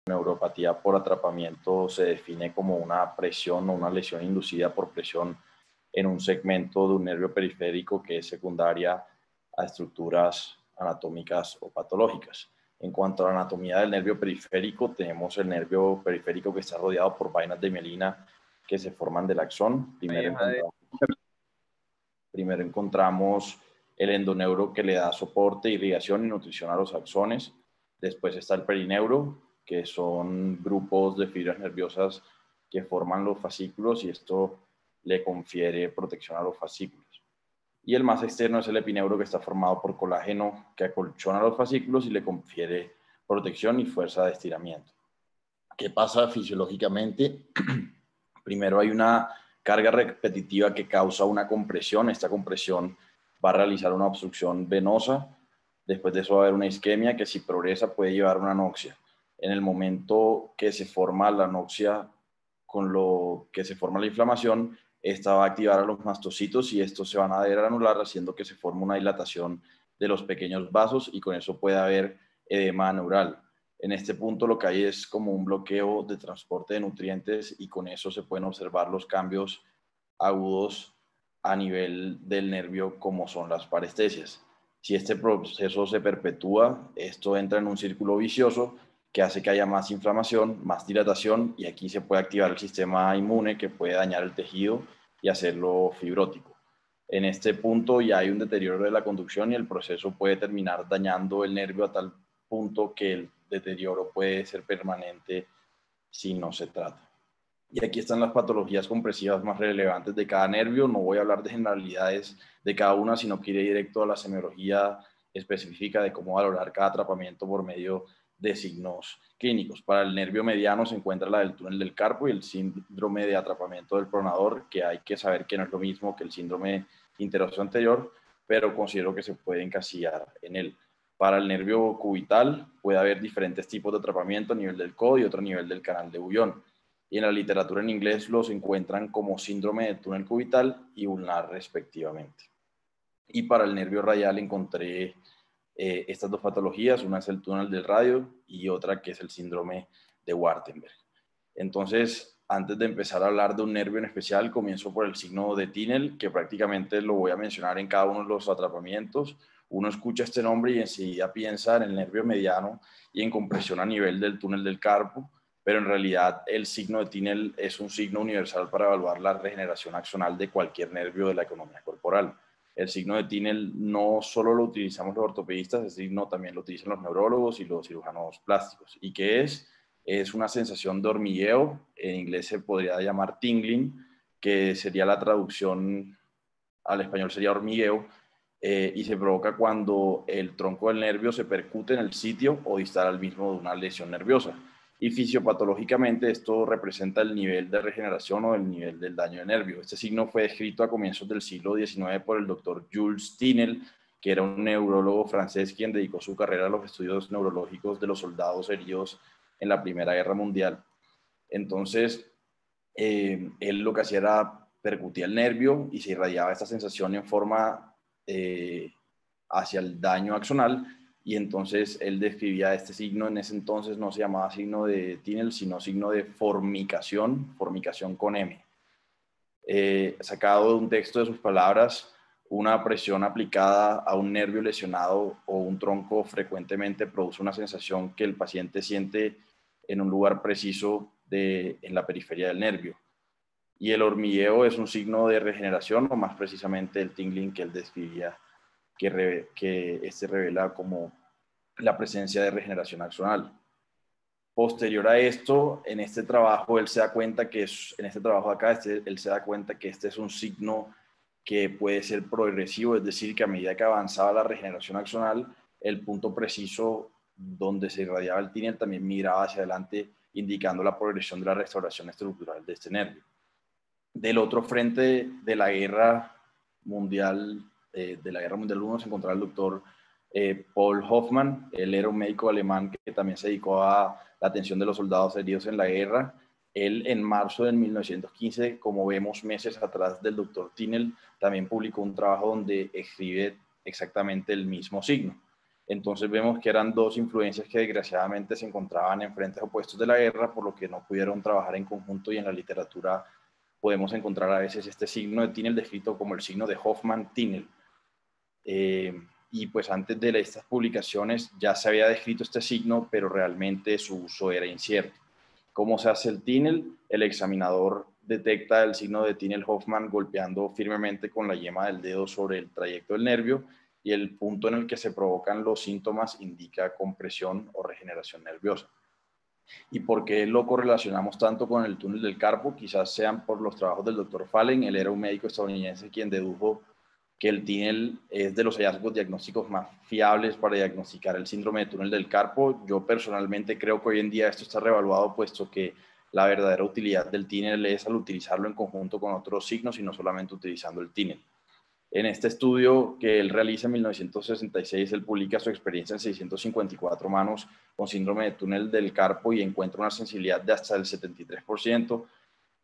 neuropatía por atrapamiento se define como una presión o una lesión inducida por presión en un segmento de un nervio periférico que es secundaria a estructuras anatómicas o patológicas. En cuanto a la anatomía del nervio periférico, tenemos el nervio periférico que está rodeado por vainas de mielina que se forman del axón. Primero encontramos el endoneuro, que le da soporte, irrigación y nutrición a los axones. Después está el perineuro, que son grupos de fibras nerviosas que forman los fascículos y esto le confiere protección a los fascículos. Y el más externo es el epineuro, que está formado por colágeno que acolchona los fascículos y le confiere protección y fuerza de estiramiento. ¿Qué pasa fisiológicamente? Primero hay una carga repetitiva que causa una compresión. Esta compresión va a realizar una obstrucción venosa. Después de eso va a haber una isquemia que, si progresa, puede llevar a una anoxia. En el momento que se forma la anoxia, con lo que se forma la inflamación, esta va a activar a los mastocitos y estos se van a degranular, haciendo que se forme una dilatación de los pequeños vasos y con eso puede haber edema neural. En este punto lo que hay es como un bloqueo de transporte de nutrientes y con eso se pueden observar los cambios agudos a nivel del nervio, como son las parestesias. Si este proceso se perpetúa, esto entra en un círculo vicioso que hace que haya más inflamación, más dilatación, y aquí se puede activar el sistema inmune, que puede dañar el tejido y hacerlo fibrótico. En este punto ya hay un deterioro de la conducción y el proceso puede terminar dañando el nervio a tal punto que el deterioro puede ser permanente si no se trata. Y aquí están las patologías compresivas más relevantes de cada nervio. No voy a hablar de generalidades de cada una, sino que iré directo a la semiología específica de cómo valorar cada atrapamiento por medio de signos clínicos. Para el nervio mediano se encuentra la del túnel del carpo y el síndrome de atrapamiento del pronador, que hay que saber que no es lo mismo que el síndrome interosseo anterior, pero considero que se puede encasillar en él. Para el nervio cubital puede haber diferentes tipos de atrapamiento a nivel del codo y otro a nivel del canal de Bouillon. Y en la literatura en inglés los encuentran como síndrome de túnel cubital y ulnar respectivamente. Y para el nervio radial encontré estas dos patologías, una es el túnel del radio y otra que es el síndrome de Wartenberg. Entonces, antes de empezar a hablar de un nervio en especial, comienzo por el signo de Tinel, que prácticamente lo voy a mencionar en cada uno de los atrapamientos. Uno escucha este nombre y enseguida piensa en el nervio mediano y en compresión a nivel del túnel del carpo, pero en realidad el signo de Tinel es un signo universal para evaluar la regeneración axonal de cualquier nervio de la economía corporal. El signo de Tinel no solo lo utilizamos los ortopedistas, el signo también lo utilizan los neurólogos y los cirujanos plásticos. ¿Y qué es? Es una sensación de hormigueo, en inglés se podría llamar tingling, que sería la traducción al español sería hormigueo, y se provoca cuando el tronco del nervio se percute en el sitio o distal al mismo de una lesión nerviosa. Y fisiopatológicamente esto representa el nivel de regeneración o el nivel del daño de nervio. Este signo fue descrito a comienzos del siglo XIX por el doctor Jules Tinel, que era un neurólogo francés quien dedicó su carrera a los estudios neurológicos de los soldados heridos en la Primera Guerra Mundial. Entonces, él lo que hacía era percutía el nervio y se irradiaba esta sensación en forma hacia el daño axonal, y entonces él describía este signo. En ese entonces no se llamaba signo de Tinel, sino signo de formicación, formicación con M. Sacado de un texto de sus palabras, una presión aplicada a un nervio lesionado o un tronco frecuentemente produce una sensación que el paciente siente en un lugar preciso en la periferia del nervio. Y el hormigueo es un signo de regeneración, o más precisamente el tingling que él describía, que este revela como la presencia de regeneración axonal. Posterior a esto, en este trabajo, él se da cuenta que en este trabajo de acá, él se da cuenta que este es un signo que puede ser progresivo, es decir, que a medida que avanzaba la regeneración axonal, el punto preciso donde se irradiaba el tinel también migraba hacia adelante, indicando la progresión de la restauración estructural de este nervio. Del otro frente de la guerra mundial, I, se encontraba el doctor Paul Hoffmann. Él era un médico alemán que también se dedicó a la atención de los soldados heridos en la guerra. Él, en marzo de 1915, como vemos meses atrás del doctor Tinel, también publicó un trabajo donde escribe exactamente el mismo signo. Entonces vemos que eran dos influencias que desgraciadamente se encontraban en frentes opuestos de la guerra, por lo que no pudieron trabajar en conjunto, y en la literatura podemos encontrar a veces este signo de Tinel descrito como el signo de Hoffmann-Tinel. Y pues antes de estas publicaciones ya se había descrito este signo, pero realmente su uso era incierto. ¿Cómo se hace el Tinel? El examinador detecta el signo de Tinel-Hoffmann golpeando firmemente con la yema del dedo sobre el trayecto del nervio, y el punto en el que se provocan los síntomas indica compresión o regeneración nerviosa. ¿Y por qué lo correlacionamos tanto con el túnel del carpo? Quizás sean por los trabajos del Dr. Fallen. Él era un médico estadounidense quien dedujo que el Tinel es de los hallazgos diagnósticos más fiables para diagnosticar el síndrome de túnel del carpo. Yo personalmente creo que hoy en día esto está revaluado, puesto que la verdadera utilidad del Tinel es al utilizarlo en conjunto con otros signos y no solamente utilizando el Tinel. En este estudio que él realiza en 1966, él publica su experiencia en 654 humanos con síndrome de túnel del carpo y encuentra una sensibilidad de hasta el 73%,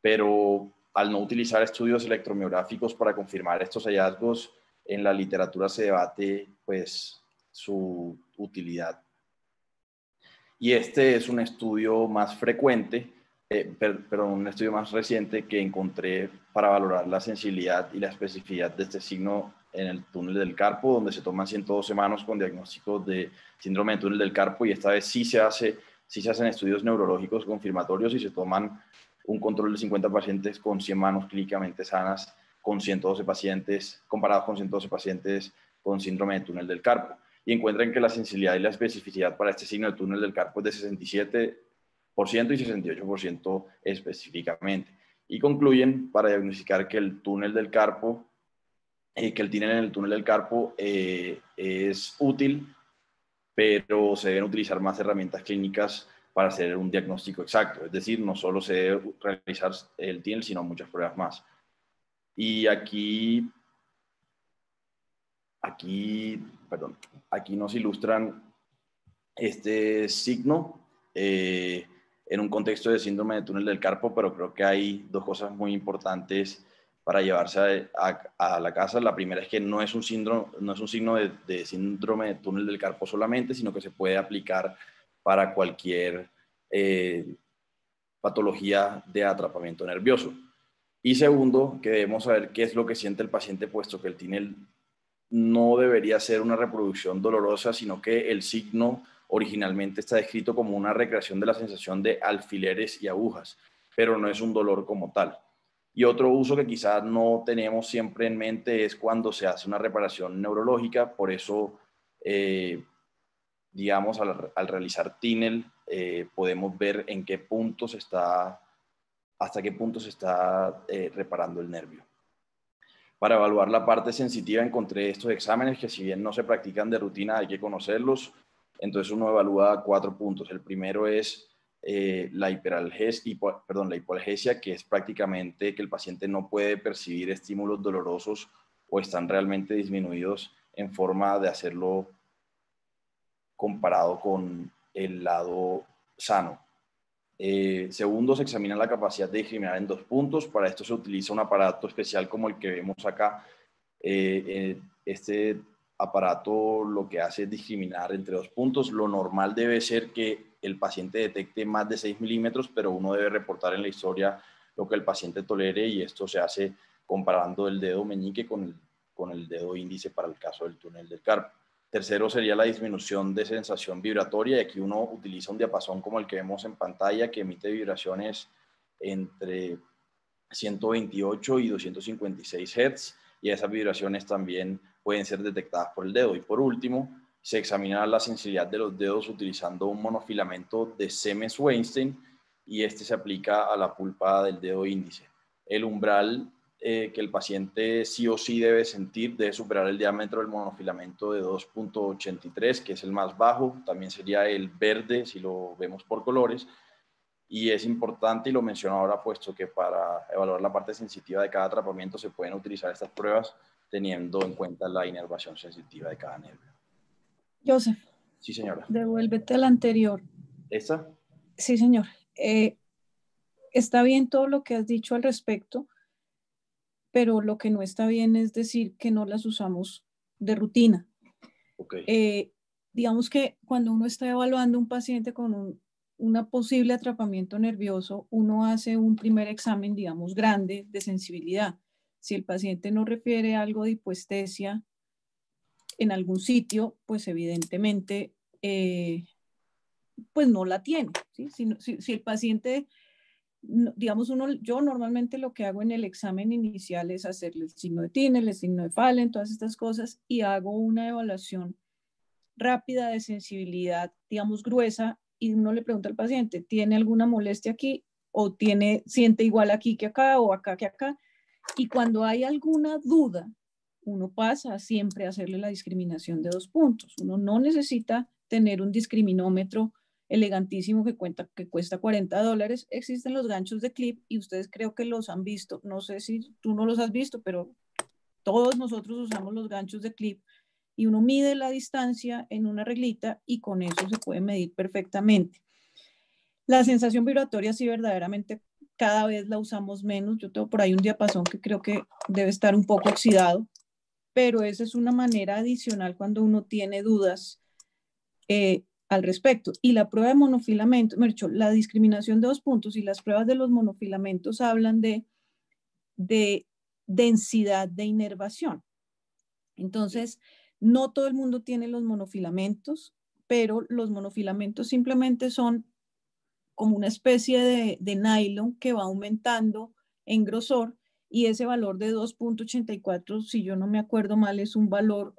pero al no utilizar estudios electromiográficos para confirmar estos hallazgos, en la literatura se debate pues su utilidad. Y este es un estudio más frecuente, perdón, un estudio más reciente que encontré para valorar la sensibilidad y la especificidad de este signo en el túnel del carpo, donde se toman 112 manos con diagnósticos de síndrome de túnel del carpo, y esta vez sí se hacen estudios neurológicos confirmatorios y se toman un control de 50 pacientes con 100 manos clínicamente sanas, con 112 pacientes, comparados con 112 pacientes con síndrome de túnel del carpo, y encuentran que la sensibilidad y la especificidad para este signo de túnel del carpo es de 67% y 68% específicamente. Y concluyen para diagnosticar que el túnel del carpo, que el Tinel en el túnel del carpo es útil, pero se deben utilizar más herramientas clínicas para hacer un diagnóstico exacto. Es decir, no solo se debe realizar el Tinel, sino muchas pruebas más. Y aquí nos ilustran este signo en un contexto de síndrome de túnel del carpo, pero creo que hay dos cosas muy importantes para llevarse a la casa. La primera es que no es un signo de síndrome de túnel del carpo solamente, sino que se puede aplicar para cualquier patología de atrapamiento nervioso. Y segundo, que debemos saber qué es lo que siente el paciente, puesto que el Tinel no debería ser una reproducción dolorosa, sino que el signo originalmente está descrito como una recreación de la sensación de alfileres y agujas, pero no es un dolor como tal. Y otro uso que quizás no tenemos siempre en mente es cuando se hace una reparación neurológica. Por eso, digamos, al realizar Tinel, podemos ver en qué punto hasta qué punto se está reparando el nervio. Para evaluar la parte sensitiva encontré estos exámenes que, si bien no se practican de rutina, hay que conocerlos. Entonces uno evalúa 4 puntos. El primero es la hipoalgesia, que es prácticamente que el paciente no puede percibir estímulos dolorosos o están realmente disminuidos en forma de hacerlo comparado con el lado sano. Segundo, se examina la capacidad de discriminar en 2 puntos. Para esto se utiliza un aparato especial como el que vemos acá. Este aparato lo que hace es discriminar entre 2 puntos. Lo normal debe ser que el paciente detecte más de 6 milímetros, pero uno debe reportar en la historia lo que el paciente tolere, y esto se hace comparando el dedo meñique con el dedo índice para el caso del túnel del carpo. Tercero sería la disminución de sensación vibratoria, y aquí uno utiliza un diapasón como el que vemos en pantalla, que emite vibraciones entre 128 y 256 Hz, y esas vibraciones también pueden ser detectadas por el dedo. Y por último, se examina la sensibilidad de los dedos utilizando un monofilamento de Siemens-Weinstein, y este se aplica a la pulpa del dedo índice. El umbral que el paciente sí o sí debe sentir debe superar el diámetro del monofilamento de 2.83, que es el más bajo. También sería el verde si lo vemos por colores. Y es importante, y lo menciono ahora, puesto que para evaluar la parte sensitiva de cada atrapamiento se pueden utilizar estas pruebas teniendo en cuenta la inervación sensitiva de cada nervio. Joseph, Sí, señora. devuélvete al anterior. ¿Esta? Sí, señor. Está bien todo lo que has dicho al respecto, pero lo que no está bien es decir que no las usamos de rutina. Ok. digamos que cuando uno está evaluando un paciente con una posible atrapamiento nervioso, uno hace un primer examen, digamos, grande de sensibilidad. Si el paciente no refiere algo de hipoestesia en algún sitio, pues evidentemente, pues no la tiene. ¿Sí? Si el paciente, digamos, yo normalmente lo que hago en el examen inicial es hacerle el signo de Tinel, el signo de Fallen, todas estas cosas, y hago una evaluación rápida de sensibilidad, digamos, gruesa, y uno le pregunta al paciente, ¿tiene alguna molestia aquí? ¿O siente igual aquí que acá o acá que acá? Y cuando hay alguna duda, uno pasa siempre a hacerle la discriminación de 2 puntos. Uno no necesita tener un discriminómetro elegantísimo que cuesta $40. Existen los ganchos de clip y ustedes creo que los han visto. No sé si tú no los has visto, pero todos nosotros usamos los ganchos de clip y uno mide la distancia en una reglita y con eso se puede medir perfectamente. La sensación vibratoria sí verdaderamente cada vez la usamos menos. Yo tengo por ahí un diapasón que creo que debe estar un poco oxidado, pero esa es una manera adicional cuando uno tiene dudas al respecto. Y la prueba de monofilamentos, la discriminación de 2 puntos y las pruebas de los monofilamentos hablan de densidad de inervación. Entonces, no todo el mundo tiene los monofilamentos, pero los monofilamentos simplemente son como una especie de nylon que va aumentando en grosor y ese valor de 2.84, si yo no me acuerdo mal, es un valor,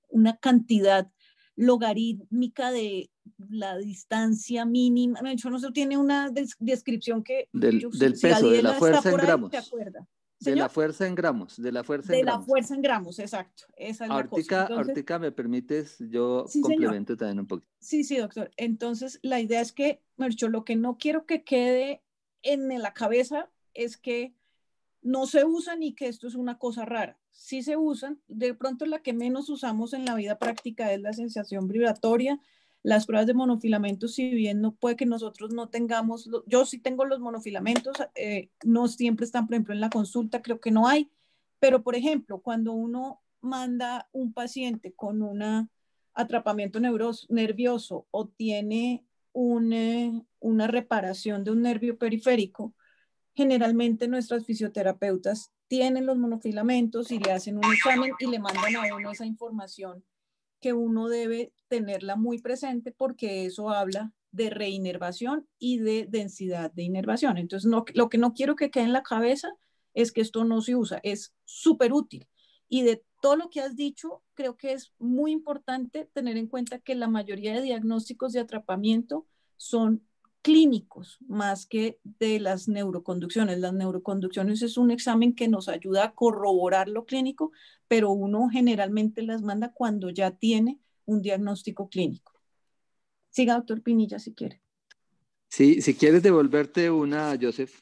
una cantidad logarítmica de la distancia mínima. Yo no sé, tiene una descripción que Del si peso, de la Adiela está fuerza en por ahí, ¿se gramos. acuerda? De la Señor, fuerza en gramos, de la fuerza en de la gramos. fuerza en gramos, exacto. Esa es la cosa. Entonces, Ahorita me permites, yo sí, señor. complemento también un poquito. Sí, sí, doctor. Entonces, la idea es que, Mercho, lo que no quiero que quede en la cabeza es que no se usan y que esto es una cosa rara. Sí se usan. De pronto, la que menos usamos en la vida práctica es la sensación vibratoria. Las pruebas de monofilamentos, si bien no puede que nosotros no tengamos, yo sí tengo los monofilamentos, no siempre están, por ejemplo, en la consulta, creo que no hay, pero por ejemplo, cuando uno manda un paciente con un atrapamiento nervioso o tiene una reparación de un nervio periférico, generalmente nuestras fisioterapeutas tienen los monofilamentos y le hacen un examen y le mandan a uno esa información que uno debe tenerla muy presente porque eso habla de reinervación y de densidad de inervación. Entonces, lo que no quiero que quede en la cabeza es que esto no se usa, es súper útil. Y de todo lo que has dicho, creo que es muy importante tener en cuenta que la mayoría de diagnósticos de atrapamiento son clínicos más que de las neuroconducciones. Las neuroconducciones es un examen que nos ayuda a corroborar lo clínico, pero uno generalmente las manda cuando ya tiene un diagnóstico clínico. Siga, doctor Pinilla, si quiere. Sí, si quieres devolverte una, Joseph.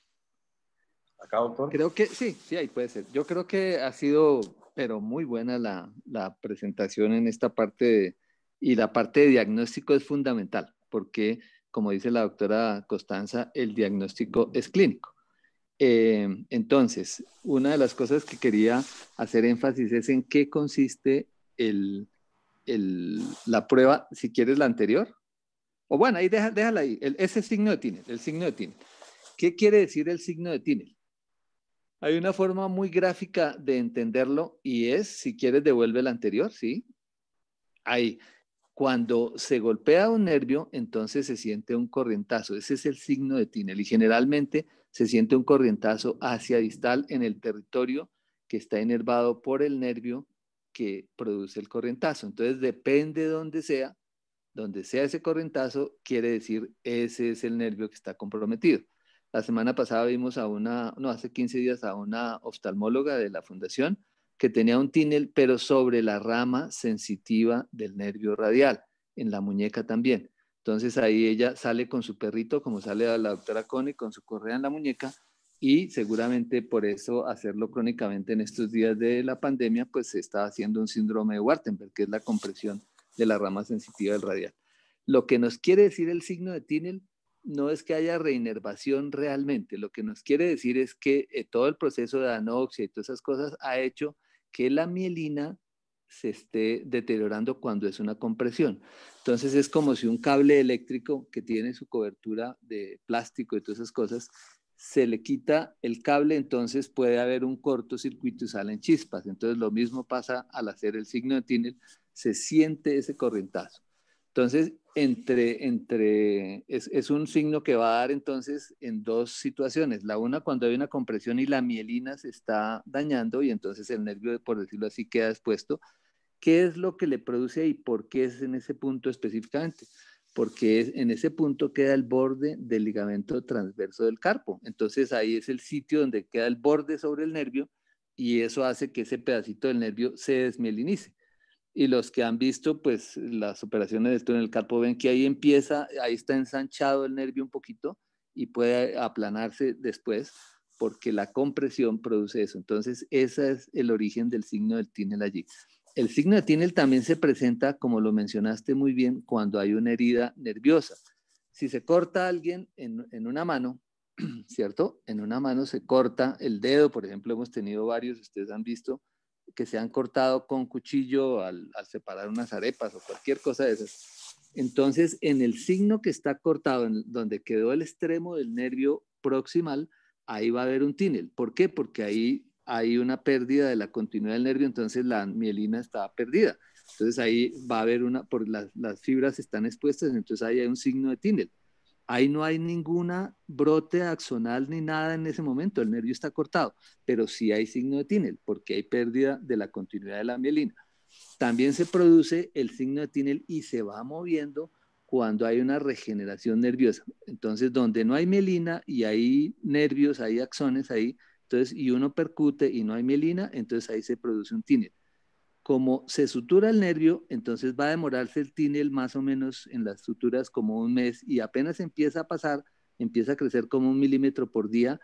Acá, doctor. Creo que sí, ahí puede ser. Yo creo que ha sido, pero muy buena la presentación en esta parte y la parte de diagnóstico es fundamental, porque como dice la doctora Costanza, el diagnóstico es clínico. Entonces, una de las cosas que quería hacer énfasis es en qué consiste la prueba, si quieres la anterior, o bueno, ahí déjala ahí, ese signo de Tinel, el signo de Tinel. ¿Qué quiere decir el signo de Tinel? Hay una forma muy gráfica de entenderlo y es, si quieres, devuelve la anterior, ¿sí? Ahí, cuando se golpea un nervio, entonces se siente un corrientazo. Ese es el signo de Tinel y generalmente se siente un corrientazo hacia distal en el territorio que está inervado por el nervio que produce el corrientazo. Entonces, depende de donde sea ese corrientazo, quiere decir ese es el nervio que está comprometido. La semana pasada vimos hace 15 días a una oftalmóloga de la fundación que tenía un Tinel, pero sobre la rama sensitiva del nervio radial, en la muñeca también. Entonces ahí ella sale con su perrito, como sale a la doctora Connie, con su correa en la muñeca, y seguramente por eso hacerlo crónicamente en estos días de la pandemia, pues se está haciendo un síndrome de Wartenberg, que es la compresión de la rama sensitiva del radial. Lo que nos quiere decir el signo de Tinel no es que haya reinervación realmente, lo que nos quiere decir es que todo el proceso de anoxia y todas esas cosas ha hecho que la mielina se esté deteriorando cuando es una compresión. Entonces es como si un cable eléctrico que tiene su cobertura de plástico y todas esas cosas, se le quita el cable, entonces puede haber un cortocircuito y salen chispas. Entonces lo mismo pasa al hacer el signo de Tinel, se siente ese corrientazo. Entonces, es un signo que va a dar entonces en dos situaciones. La una cuando hay una compresión y la mielina se está dañando y entonces el nervio, por decirlo así, queda expuesto. ¿Qué es lo que le produce y por qué es en ese punto específicamente? Porque en ese punto queda el borde del ligamento transverso del carpo. Entonces ahí es el sitio donde queda el borde sobre el nervio y eso hace que ese pedacito del nervio se desmielinice. Y los que han visto pues las operaciones del túnel del carpo ven que ahí ahí está ensanchado el nervio un poquito y puede aplanarse después porque la compresión produce eso. Entonces ese es el origen del signo del Tinel allí. El signo de Tinel también se presenta, como lo mencionaste muy bien, cuando hay una herida nerviosa. Si se corta a alguien en una mano, ¿cierto? En una mano se corta el dedo, por ejemplo, hemos tenido varios, ustedes han visto, que se han cortado con cuchillo al separar unas arepas o cualquier cosa de esas. Entonces, en el signo que está cortado, donde quedó el extremo del nervio proximal, ahí va a haber un Tinel. ¿Por qué? Porque ahí hay una pérdida de la continuidad del nervio, entonces la mielina está perdida. Entonces ahí va a haber por las fibras están expuestas, entonces ahí hay un signo de Tinel. Ahí no hay ninguna brote axonal ni nada en ese momento, el nervio está cortado, pero sí hay signo de Tinel porque hay pérdida de la continuidad de la mielina. También se produce el signo de Tinel y se va moviendo cuando hay una regeneración nerviosa. Entonces, donde no hay mielina y hay nervios, hay axones ahí, entonces, y uno percute y no hay mielina, entonces ahí se produce un Tinel. Como se sutura el nervio, entonces va a demorarse el Tinel más o menos en las suturas como un mes y apenas empieza a pasar, empieza a crecer como 1 milímetro por día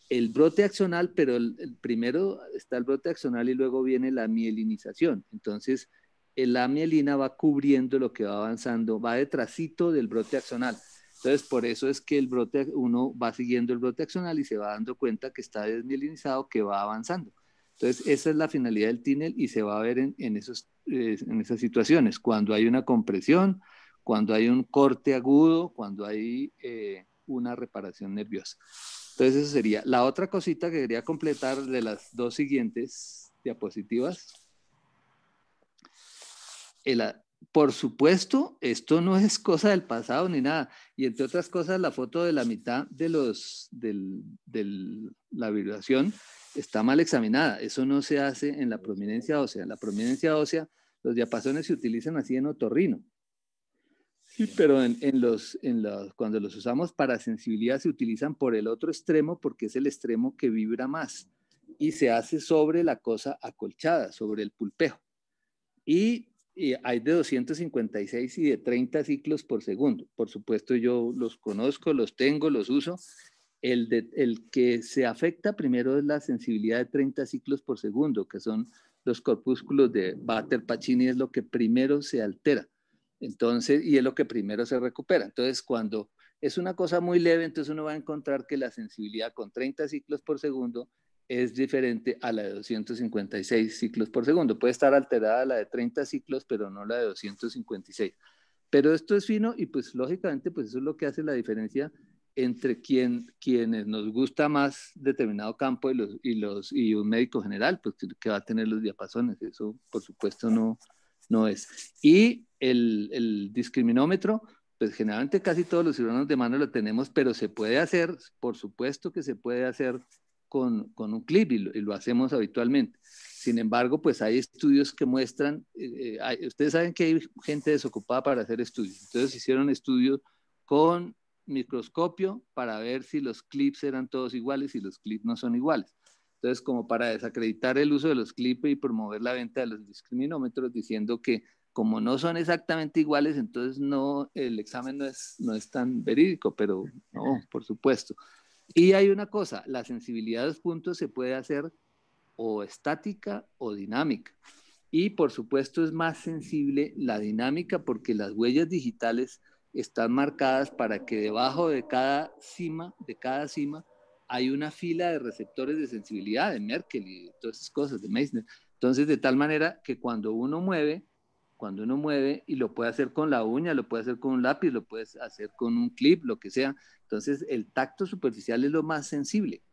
el brote axonal, pero primero está el brote axonal y luego viene la mielinización. Entonces, la mielina va cubriendo lo que va avanzando, va detrásito del brote axonal. Entonces, por eso es que uno va siguiendo el brote axonal y se va dando cuenta que está desmielinizado, que va avanzando. Entonces, esa es la finalidad del Tinel y se va a ver en esas situaciones, cuando hay una compresión, cuando hay un corte agudo, cuando hay una reparación nerviosa. Entonces, eso sería. La otra cosita que quería completar de las dos siguientes diapositivas. Por supuesto, esto no es cosa del pasado ni nada. Y entre otras cosas, la foto de la mitad de la vibración está mal examinada. Eso no se hace en la prominencia ósea. En la prominencia ósea, los diapasones se utilizan así en otorrino. Sí, pero cuando los usamos para sensibilidad se utilizan por el otro extremo porque es el extremo que vibra más y se hace sobre la cosa acolchada, sobre el pulpejo. Y hay de 256 y de 30 ciclos por segundo. Por supuesto, yo los conozco, los tengo, los uso. El que se afecta primero es la sensibilidad de 30 ciclos por segundo, que son los corpúsculos de Vater-Pacini, es lo que primero se altera. Entonces, y es lo que primero se recupera. Entonces, cuando es una cosa muy leve, entonces uno va a encontrar que la sensibilidad con 30 ciclos por segundo es diferente a la de 256 ciclos por segundo. Puede estar alterada la de 30 ciclos, pero no la de 256. Pero esto es fino y pues lógicamente pues eso es lo que hace la diferencia entre quienes nos gusta más determinado campo y un médico general, pues que va a tener los diapasones. Eso por supuesto no es. Y el discriminómetro, pues generalmente casi todos los cirujanos de mano lo tenemos, pero se puede hacer, por supuesto que se puede hacer con un clip y lo hacemos habitualmente. Sin embargo, pues hay estudios que muestran, ustedes saben que hay gente desocupada para hacer estudios, entonces hicieron estudios con microscopio para ver si los clips eran todos iguales y los clips no son iguales. Entonces, como para desacreditar el uso de los clips y promover la venta de los discriminómetros, diciendo que como no son exactamente iguales, entonces el examen no es tan verídico, pero no, por supuesto. Y hay una cosa, la sensibilidad de los puntos se puede hacer o estática o dinámica. Y por supuesto es más sensible la dinámica porque las huellas digitales están marcadas para que debajo de cada cima hay una fila de receptores de sensibilidad, de Merkel y todas esas cosas, de Meissner. Entonces, de tal manera que cuando uno mueve, y lo puede hacer con la uña, lo puede hacer con un lápiz, lo puedes hacer con un clip, lo que sea. Entonces, el tacto superficial es lo más sensible.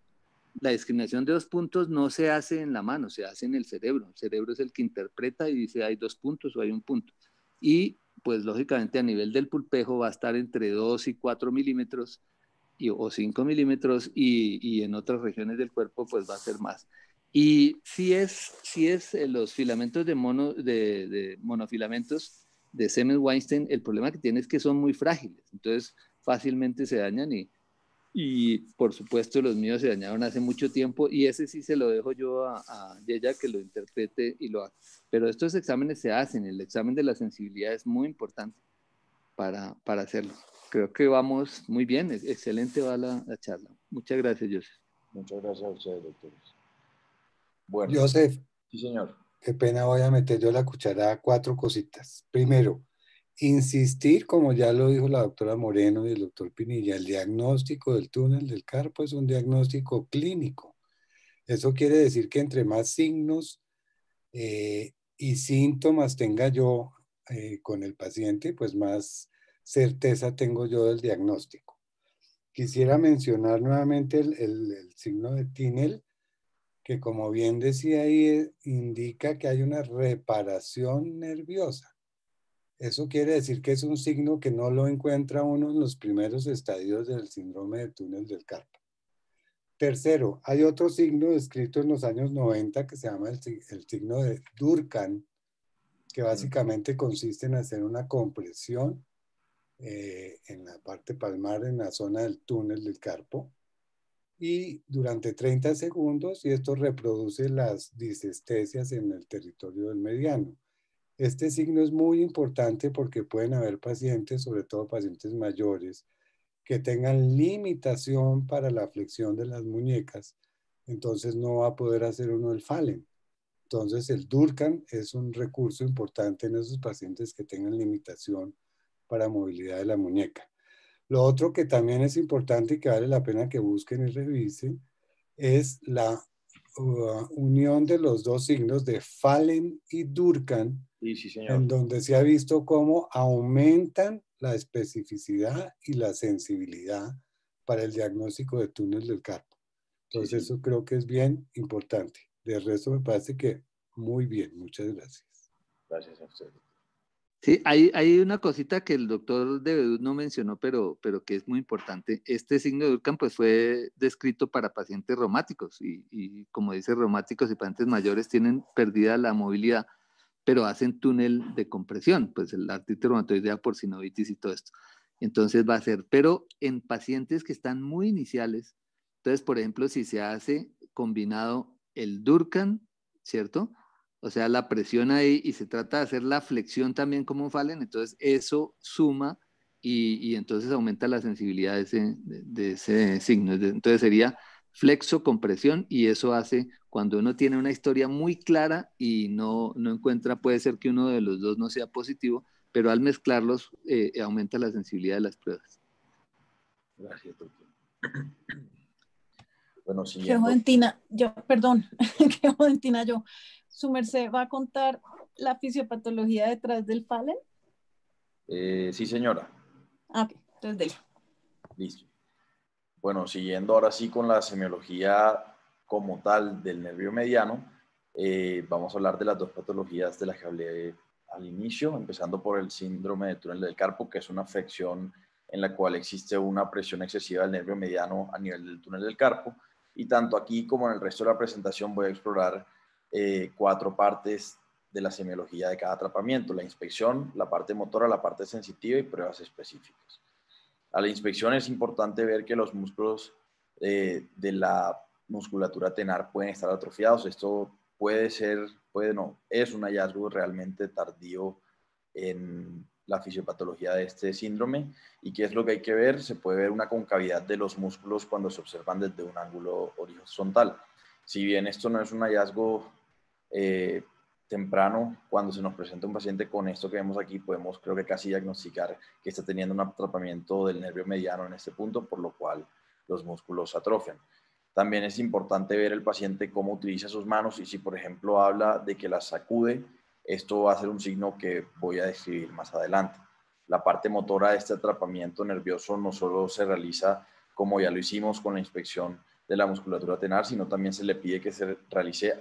La discriminación de 2 puntos no se hace en la mano, se hace en el cerebro. El cerebro es el que interpreta y dice hay 2 puntos o hay 1 punto. Y pues lógicamente a nivel del pulpejo va a estar entre 2 y 4 milímetros o 5 milímetros y en otras regiones del cuerpo pues va a ser más. Y si es los filamentos de monofilamentos de Siemens-Weinstein, el problema que tiene es que son muy frágiles, entonces fácilmente se dañan y por supuesto los míos se dañaron hace mucho tiempo y ese sí se lo dejo yo a ella que lo interprete y lo haga. Pero estos exámenes se hacen, el examen de la sensibilidad es muy importante para hacerlo. Creo que vamos muy bien, excelente va la charla. Muchas gracias, Joseph. Muchas gracias a ustedes, doctores. Bueno, Joseph, sí, señor. qué pena, voy a meter yo la cuchara a 4 cositas. Primero, insistir, como ya lo dijo la doctora Moreno y el doctor Pinilla, el diagnóstico del túnel del carpo es un diagnóstico clínico. Eso quiere decir que entre más signos y síntomas tenga yo con el paciente, pues más certeza tengo yo del diagnóstico. Quisiera mencionar nuevamente el signo de Tinel, que como bien decía ahí, indica que hay una reparación nerviosa. Eso quiere decir que es un signo que no lo encuentra uno en los primeros estadios del síndrome de túnel del carpo. Tercero, hay otro signo descrito en los años 90 que se llama el signo de Durkheim, que básicamente consiste en hacer una compresión en la parte palmar, en la zona del túnel del carpo, y durante 30 segundos, y esto reproduce las disestesias en el territorio del mediano. Este signo es muy importante porque pueden haber pacientes, sobre todo pacientes mayores, que tengan limitación para la flexión de las muñecas, entonces no va a poder hacer uno el Fallen. Entonces el Durkheim es un recurso importante en esos pacientes que tengan limitación para movilidad de la muñeca. Lo otro que también es importante y que vale la pena que busquen y revisen es la unión de los dos signos de Fallen y Durkheim, Sí, sí, señor. en donde se ha visto cómo aumentan la especificidad y la sensibilidad para el diagnóstico de túnel del carpo. Entonces Sí, sí. eso creo que es bien importante. De resto me parece que muy bien. Muchas gracias. Gracias a usted. Sí, hay una cosita que el doctor Debedut no mencionó, pero que es muy importante. Este signo de Durkheim pues, fue descrito para pacientes reumáticos y como dice, reumáticos y pacientes mayores tienen perdida la movilidad, pero hacen túnel de compresión, pues el artritis reumatoidea por sinovitis y todo esto. Entonces va a ser, pero en pacientes que están muy iniciales, entonces, por ejemplo, si se hace combinado el Durkheim, ¿cierto? O sea, la presión ahí y se trata de hacer la flexión también como un Fallen, entonces eso suma y entonces aumenta la sensibilidad de ese signo. Entonces sería flexo, compresión y eso hace cuando uno tiene una historia muy clara y no encuentra, puede ser que uno de los dos no sea positivo, pero al mezclarlos aumenta la sensibilidad de las pruebas. Gracias, doctor. Bueno, Qué siguiendo. jodentina, perdón, qué jodentina yo. ¿Su merced va a contar la fisiopatología detrás del Fallen? Sí, señora. Ok, entonces déle. Listo. Bueno, siguiendo ahora sí con la semiología como tal del nervio mediano, vamos a hablar de las dos patologías de las que hablé al inicio, empezando por el síndrome de túnel del carpo, que es una afección en la cual existe una presión excesiva del nervio mediano a nivel del túnel del carpo. Y tanto aquí como en el resto de la presentación voy a explorar 4 partes de la semiología de cada atrapamiento: la inspección, la parte motora, la parte sensitiva y pruebas específicas. A la inspección es importante ver que los músculos de la musculatura tenar pueden estar atrofiados. Esto puede ser, puede no, es un hallazgo realmente tardío en la fisiopatología de este síndrome. ¿Y qué es lo que hay que ver? Se puede ver una concavidad de los músculos cuando se observan desde un ángulo horizontal. Si bien esto no es un hallazgo temprano, cuando se nos presenta un paciente con esto que vemos aquí, podemos creo que casi diagnosticar que está teniendo un atrapamiento del nervio mediano en este punto, por lo cual los músculos atrofian. También es importante ver el paciente cómo utiliza sus manos y si, por ejemplo, habla de que las sacude, esto va a ser un signo que voy a describir más adelante. La parte motora de este atrapamiento nervioso no solo se realiza como ya lo hicimos con la inspección de la musculatura tenar, sino también se le pide que se realice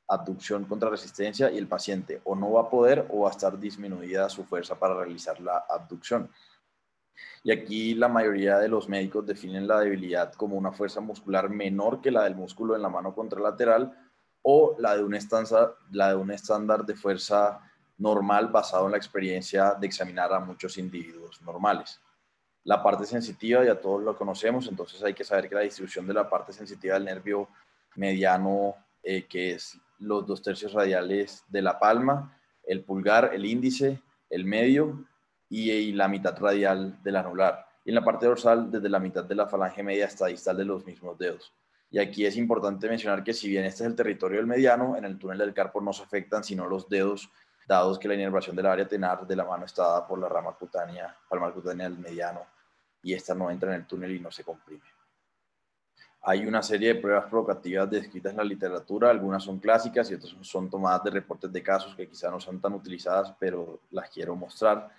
abducción contra resistencia y el paciente o no va a poder o va a estar disminuida su fuerza para realizar la abducción. Y aquí la mayoría de los médicos definen la debilidad como una fuerza muscular menor que la del músculo en la mano contralateral o la de un estándar de fuerza normal basado en la experiencia de examinar a muchos individuos normales. La parte sensitiva ya todos lo conocemos, entonces hay que saber que la distribución de la parte sensitiva del nervio mediano, que es los 2/3 radiales de la palma, el pulgar, el índice, el medio y la mitad radial del anular. Y en la parte dorsal, desde la mitad de la falange media hasta distal de los mismos dedos. Y aquí es importante mencionar que si bien este es el territorio del mediano, en el túnel del carpo no se afectan sino los dedos, dados que la inervación de la área tenar de la mano está dada por la rama cutánea, palmar cutánea del mediano, y esta no entra en el túnel y no se comprime. Hay una serie de pruebas provocativas descritas en la literatura, algunas son clásicas y otras son tomadas de reportes de casos que quizá no son tan utilizadas, pero las quiero mostrar.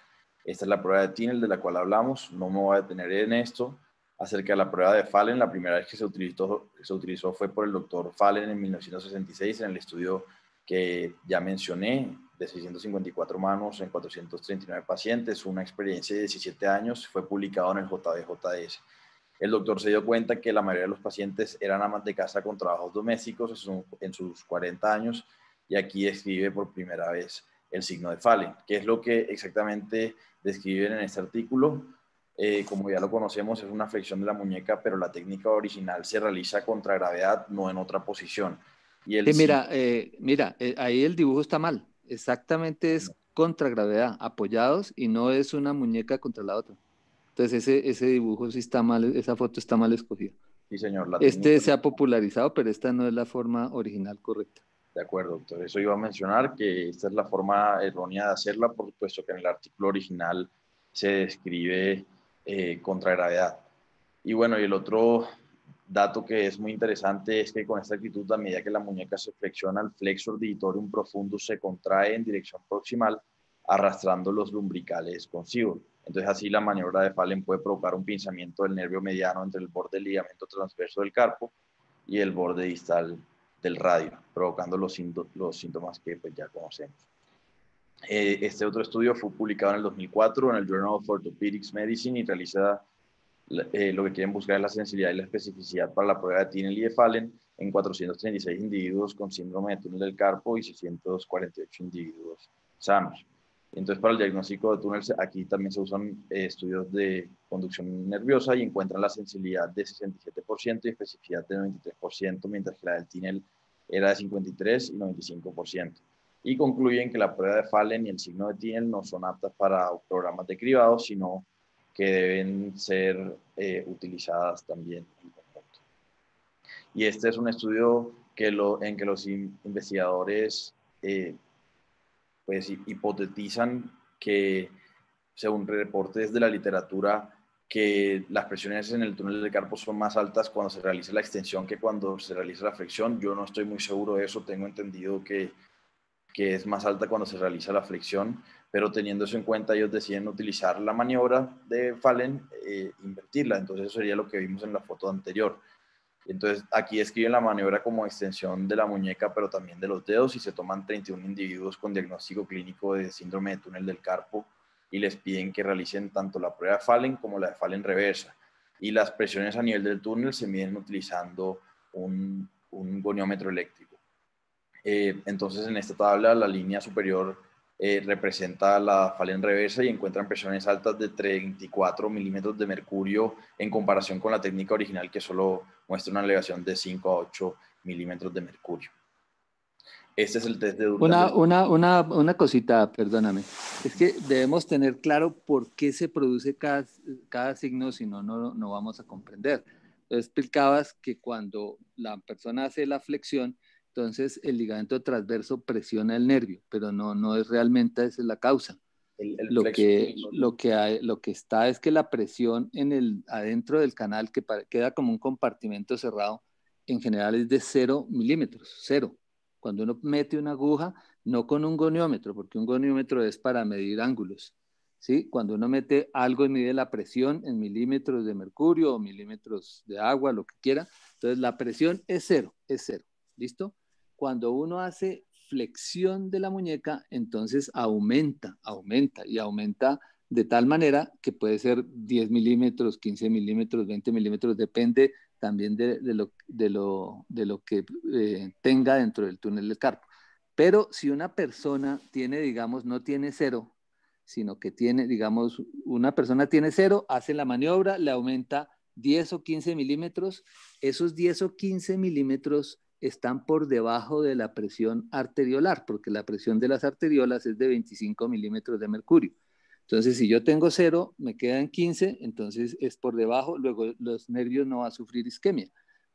Esta es la prueba de Tinel de la cual hablamos, no me voy a detener en esto. Acerca de la prueba de Fallen, la primera vez que se utilizó fue por el doctor Fallen en 1966 en el estudio que ya mencioné, de 654 manos en 439 pacientes, una experiencia de 17 años, fue publicado en el JBJS. El doctor se dio cuenta que la mayoría de los pacientes eran amas de casa con trabajos domésticos en sus 40 años, y aquí describe por primera vez el signo de Fallen, que es lo que exactamente describen en este artículo. Como ya lo conocemos, es una flexión de la muñeca, pero la técnica original se realiza contra gravedad, no en otra posición. Y mira, ahí el dibujo está mal. Exactamente es contra gravedad, apoyados, y no es una muñeca contra la otra. Entonces ese dibujo sí está mal, esa foto está mal escogida. Sí, señor. Se ha popularizado, pero esta no es la forma original correcta. De acuerdo, doctor. Eso iba a mencionar, que esta es la forma errónea de hacerla, por supuesto que en el artículo original se describe contra gravedad. Y bueno, y el otro dato que es muy interesante es que con esta actitud, a medida que la muñeca se flexiona, el flexor digitorum profundus se contrae en dirección proximal, arrastrando los lumbricales consigo. Entonces, así la maniobra de Fallen puede provocar un pinzamiento del nervio mediano entre el borde del ligamento transverso del carpo y el borde distal del radio, provocando los síntomas que pues, ya conocemos. Este otro estudio fue publicado en el 2004 en el Journal of Orthopedic Medicine y realiza lo que quieren buscar es la sensibilidad y la especificidad para la prueba de Tinel y de Fallen en 436 individuos con síndrome de túnel del carpo y 648 individuos sanos. Entonces, para el diagnóstico de túnel, aquí también se usan estudios de conducción nerviosa y encuentran la sensibilidad de 67% y especificidad de 93%, mientras que la del Tinel era de 53% y 95%. Y concluyen que la prueba de Fallen y el signo de Tinel no son aptas para programas de cribado, sino que deben ser utilizadas también en conjunto. Y este es un estudio en que los investigadores pues hipotetizan que, según reportes de la literatura, que las presiones en el túnel del carpo son más altas cuando se realiza la extensión que cuando se realiza la flexión. Yo no estoy muy seguro de eso, tengo entendido que es más alta cuando se realiza la flexión, pero teniendo eso en cuenta, ellos deciden utilizar la maniobra de Fallen, invertirla. Entonces eso sería lo que vimos en la foto anterior. Entonces aquí describen la maniobra como extensión de la muñeca, pero también de los dedos, y se toman 31 individuos con diagnóstico clínico de síndrome de túnel del carpo y les piden que realicen tanto la prueba de Fallen como la de Fallen reversa. Y las presiones a nivel del túnel se miden utilizando un goniómetro eléctrico. Entonces en esta tabla la línea superior representa la Fallen reversa y encuentran presiones altas de 34 milímetros de mercurio en comparación con la técnica original que solo muestra una elevación de 5 a 8 milímetros de mercurio. Este es el test de Douglas. Una cosita, perdóname. Es que debemos tener claro por qué se produce cada signo, si no, no vamos a comprender. Entonces, explicabas que cuando la persona hace la flexión, entonces el ligamento transverso presiona el nervio, pero no es realmente esa es la causa. Lo que está es que la presión adentro del canal, que queda como un compartimento cerrado, en general es de 0 milímetros, 0. Cuando uno mete una aguja, no con un goniómetro, porque un goniómetro es para medir ángulos, ¿sí? Cuando uno mete algo y mide la presión en milímetros de mercurio o milímetros de agua, lo que quiera, entonces la presión es 0, ¿listo? Cuando uno hace flexión de la muñeca, entonces aumenta de tal manera que puede ser 10 milímetros, 15 milímetros, 20 milímetros, depende también de lo que tenga dentro del túnel del carpo. Pero si una persona tiene, digamos, no tiene 0, sino que tiene, digamos, una persona tiene 0, hace la maniobra, le aumenta 10 o 15 milímetros, esos 10 o 15 milímetros están por debajo de la presión arteriolar, porque la presión de las arteriolas es de 25 milímetros de mercurio. Entonces, si yo tengo 0, me quedan 15, entonces es por debajo, luego los nervios no van a sufrir isquemia.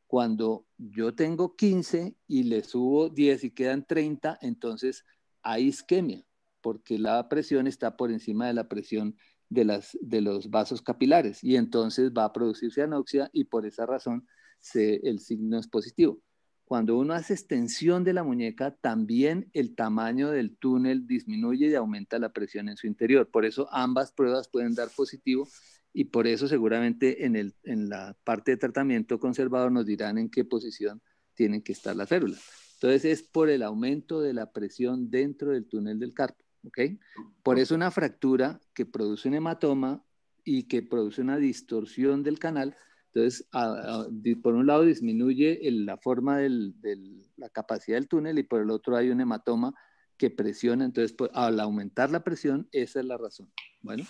Cuando yo tengo 15 y le subo 10 y quedan 30, entonces hay isquemia, porque la presión está por encima de la presión de los vasos capilares, y entonces va a producirse anoxia, y por esa razón el signo es positivo. Cuando uno hace extensión de la muñeca, también el tamaño del túnel disminuye y aumenta la presión en su interior. Por eso ambas pruebas pueden dar positivo, y por eso seguramente en la parte de tratamiento conservador nos dirán en qué posición tienen que estar las férulas. Entonces es por el aumento de la presión dentro del túnel del carpo, ¿ok? Por eso una fractura que produce un hematoma y que produce una distorsión del canal. Entonces, por un lado disminuye la forma la capacidad del túnel, y por el otro hay un hematoma que presiona. Entonces, al aumentar la presión, esa es la razón. Bueno.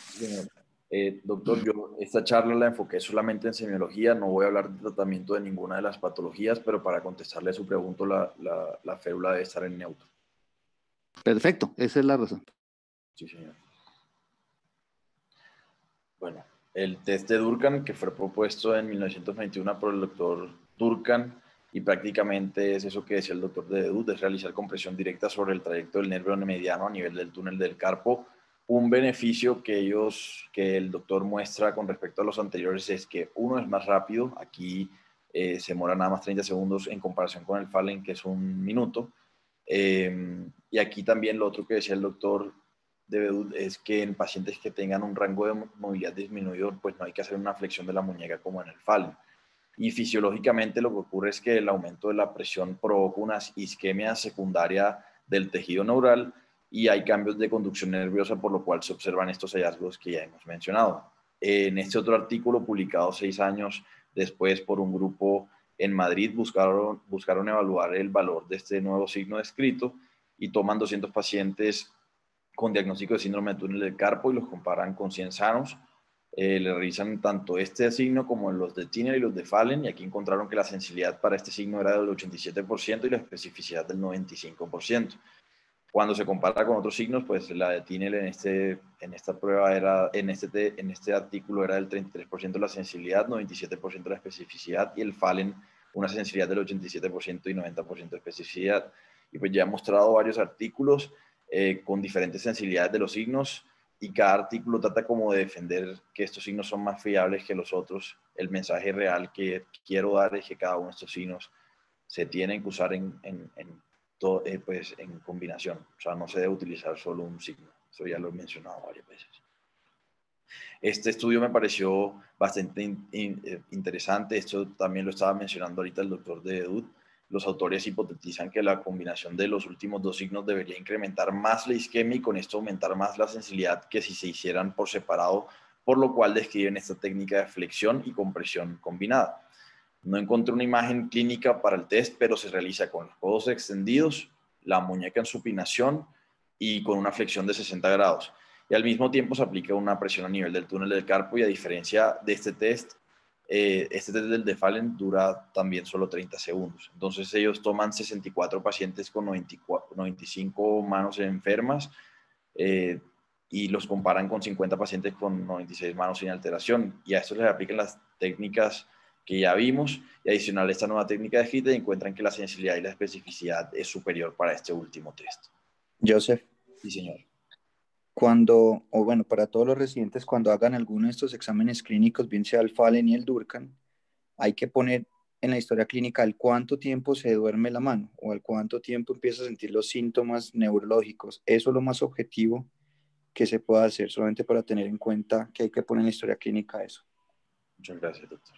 Doctor, yo esta charla la enfoqué solamente en semiología, no voy a hablar de tratamiento de ninguna de las patologías, pero para contestarle a su pregunta, la férula debe estar en neutro. Perfecto, esa es la razón. Sí, señor. Bueno, el test de Durkheim, que fue propuesto en 1921 por el doctor Durkheim, y prácticamente es eso que decía el doctor de Dedut, es realizar compresión directa sobre el trayecto del nervio mediano a nivel del túnel del carpo. Un beneficio que el doctor muestra con respecto a los anteriores es que uno es más rápido, aquí se demora nada más 30 segundos en comparación con el Fallen, que es 1 minuto. Y aquí también lo otro que decía el doctor es que en pacientes que tengan un rango de movilidad disminuido, pues no hay que hacer una flexión de la muñeca como en el Fallen. Y fisiológicamente lo que ocurre es que el aumento de la presión provoca una isquemia secundaria del tejido neural, y hay cambios de conducción nerviosa, por lo cual se observan estos hallazgos que ya hemos mencionado. En este otro artículo, publicado 6 años después por un grupo en Madrid, buscaron evaluar el valor de este nuevo signo descrito, y toman 200 pacientes con diagnóstico de síndrome de túnel del carpo y los comparan con 100 sanos. Le revisan tanto este signo como los de Tinel y los de Fallen, y aquí encontraron que la sensibilidad para este signo era del 87% y la especificidad del 95%. Cuando se compara con otros signos, pues la de Tinel en esta prueba en este artículo era del 33% la sensibilidad, 97% la especificidad, y el Fallen una sensibilidad del 87% y 90% de especificidad. Y pues ya he mostrado varios artículos con diferentes sensibilidades de los signos, y cada artículo trata como de defender que estos signos son más fiables que los otros. El mensaje real que quiero dar es que cada uno de estos signos se tienen que usar pues en combinación, o sea, no se debe utilizar solo un signo. Eso ya lo he mencionado varias veces. Este estudio me pareció bastante interesante. Esto también lo estaba mencionando ahorita el doctor de Dedut. Los autores hipotetizan que la combinación de los últimos 2 signos debería incrementar más la isquemia y con esto aumentar más la sensibilidad que si se hicieran por separado, por lo cual describen esta técnica de flexión y compresión combinada. No encontré una imagen clínica para el test, pero se realiza con los codos extendidos, la muñeca en supinación y con una flexión de 60 grados. Y al mismo tiempo se aplica una presión a nivel del túnel del carpo, y a diferencia de este test del de Fallen dura también solo 30 segundos. Entonces ellos toman 64 pacientes con 95 manos enfermas y los comparan con 50 pacientes con 96 manos sin alteración. Y a esto les aplican las técnicas que ya vimos, y adicional a esta nueva técnica de HIT encuentran que la sensibilidad y la especificidad es superior para este último test. Joseph. Sí, señor. Para todos los residentes, cuando hagan alguno de estos exámenes clínicos, bien sea el Fallen y el Durkheim, hay que poner en la historia clínica al cuánto tiempo se duerme la mano o al cuánto tiempo empieza a sentir los síntomas neurológicos. Eso es lo más objetivo que se pueda hacer, solamente para tener en cuenta que hay que poner en la historia clínica eso. Muchas gracias, doctor.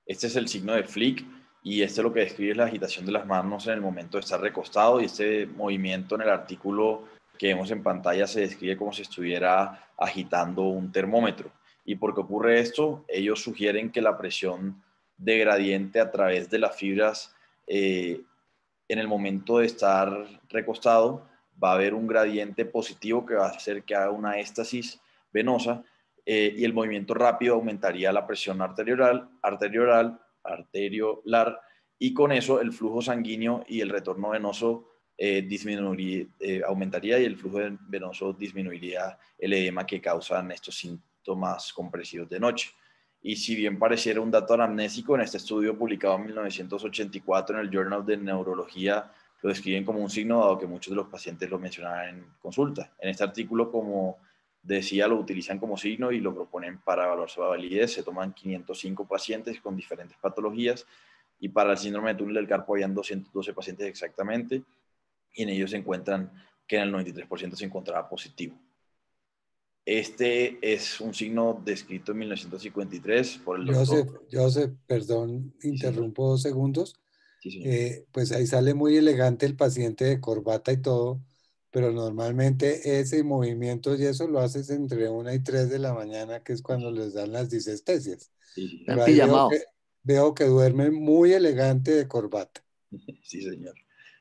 Este es el signo de Flick y este lo que describe es la agitación de las manos en el momento de estar recostado, y este movimiento en el artículo que vemos en pantalla se describe como si estuviera agitando un termómetro. ¿Y por qué ocurre esto? Ellos sugieren que la presión de gradiente a través de las fibras en el momento de estar recostado va a haber un gradiente positivo que va a hacer que haga una éstasis venosa, y el movimiento rápido aumentaría la presión arteriolar, y con eso el flujo sanguíneo y el retorno venoso aumentaría, y el flujo venoso disminuiría el edema que causan estos síntomas compresivos de noche. Y si bien pareciera un dato anamnésico, en este estudio publicado en 1984 en el Journal de Neurología lo describen como un signo, dado que muchos de los pacientes lo mencionaban en consulta. En este artículo, como decía, lo utilizan como signo y lo proponen para evaluar su validez. Se toman 505 pacientes con diferentes patologías, y para el síndrome de túnel del carpo habían 212 pacientes exactamente, y en ellos se encuentran que en el 93% se encontraba positivo. Este es un signo descrito en 1953 por el doctor. Joseph, perdón, Sí, interrumpo 2 segundos. Sí, señor. Pues ahí sale muy elegante el paciente de corbata y todo, pero normalmente ese movimiento y eso lo haces entre 1 y 3 de la mañana, que es cuando les dan las disestesias. Sí, Pero Están ahí pijamados. veo que duerme muy elegante de corbata. sí, señor.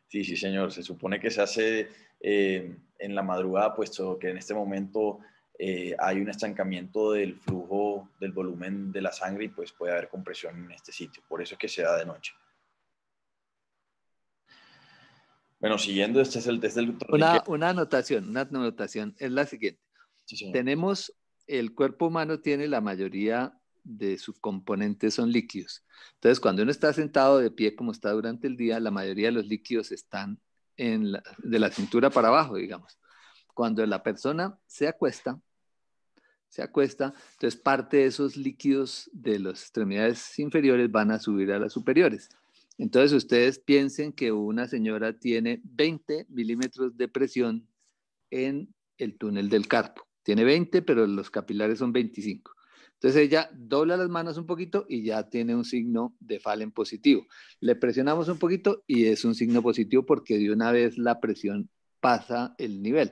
Sí, señor. Se supone que se hace en la madrugada, puesto que en este momento hay un estancamiento del flujo, del volumen de la sangre, y pues puede haber compresión en este sitio. Por eso es que se da de noche. Bueno, siguiendo, este es el test del torniquete. Una anotación es la siguiente. Sí, señor. Tenemos, el cuerpo humano tiene la mayoría de sus componentes son líquidos. Entonces, cuando uno está sentado de pie como está durante el día, la mayoría de los líquidos están de la cintura para abajo, digamos. Cuando la persona se acuesta, entonces parte de esos líquidos de las extremidades inferiores van a subir a las superiores. Entonces ustedes piensen que una señora tiene 20 milímetros de presión en el túnel del carpo. Tiene 20, pero los capilares son 25. Entonces ella dobla las manos un poquito y ya tiene un signo de Fallen positivo. Le presionamos un poquito y es un signo positivo porque de una vez la presión pasa el nivel.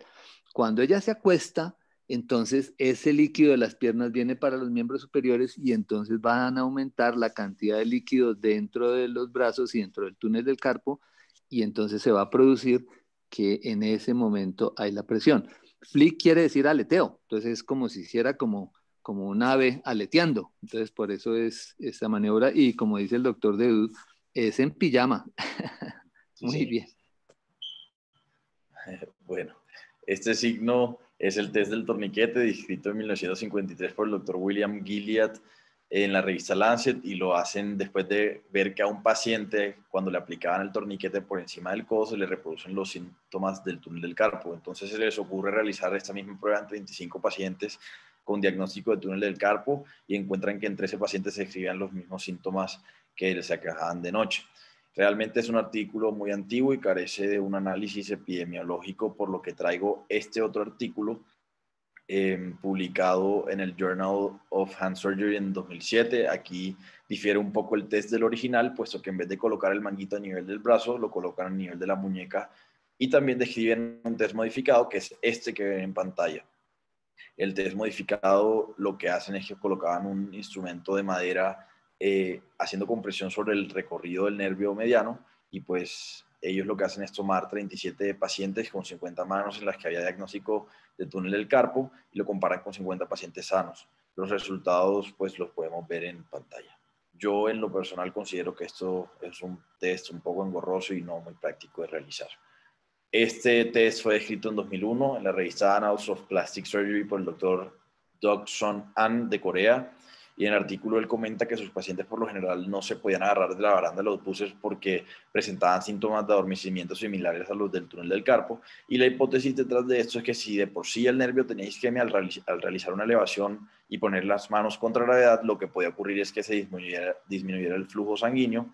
Cuando ella se acuesta, entonces ese líquido de las piernas viene para los miembros superiores y entonces van a aumentar la cantidad de líquido dentro de los brazos y dentro del túnel del carpo, y entonces se va a producir que en ese momento hay la presión. Flick quiere decir aleteo, entonces es como si hiciera como un ave aleteando. Entonces por eso es esta maniobra, y como dice el doctor Deud, es en pijama. Sí, Muy señor. bien. Bueno, este signo es el test del torniquete, descrito en 1953 por el doctor William Gilead en la revista Lancet, y lo hacen después de ver que a un paciente, cuando le aplicaban el torniquete por encima del codo, se le reproducen los síntomas del túnel del carpo. Entonces se les ocurre realizar esta misma prueba en 25 pacientes con diagnóstico de túnel del carpo, y encuentran que en 13 pacientes se escribían los mismos síntomas que les aquejaban de noche. Realmente es un artículo muy antiguo y carece de un análisis epidemiológico, por lo que traigo este otro artículo publicado en el Journal of Hand Surgery en 2007. Aquí difiere un poco el test del original, puesto que en vez de colocar el manguito a nivel del brazo, lo colocan a nivel de la muñeca, y también describen un test modificado, que es este que ven en pantalla. El test modificado lo que hacen es que colocaban un instrumento de madera haciendo compresión sobre el recorrido del nervio mediano, y pues ellos lo que hacen es tomar 37 pacientes con 50 manos en las que había diagnóstico de túnel del carpo, y lo comparan con 50 pacientes sanos. Los resultados pues los podemos ver en pantalla. Yo en lo personal considero que esto es un test un poco engorroso y no muy práctico de realizar. Este test fue descrito en 2001 en la revista Annals of Plastic Surgery por el doctor Dok Son An de Corea, y en el artículo él comenta que sus pacientes por lo general no se podían agarrar de la baranda de los buses porque presentaban síntomas de adormecimiento similares a los del túnel del carpo, y la hipótesis detrás de esto es que si de por sí el nervio tenía isquemia al realizar una elevación y poner las manos contra gravedad, lo que podía ocurrir es que se disminuyera el flujo sanguíneo,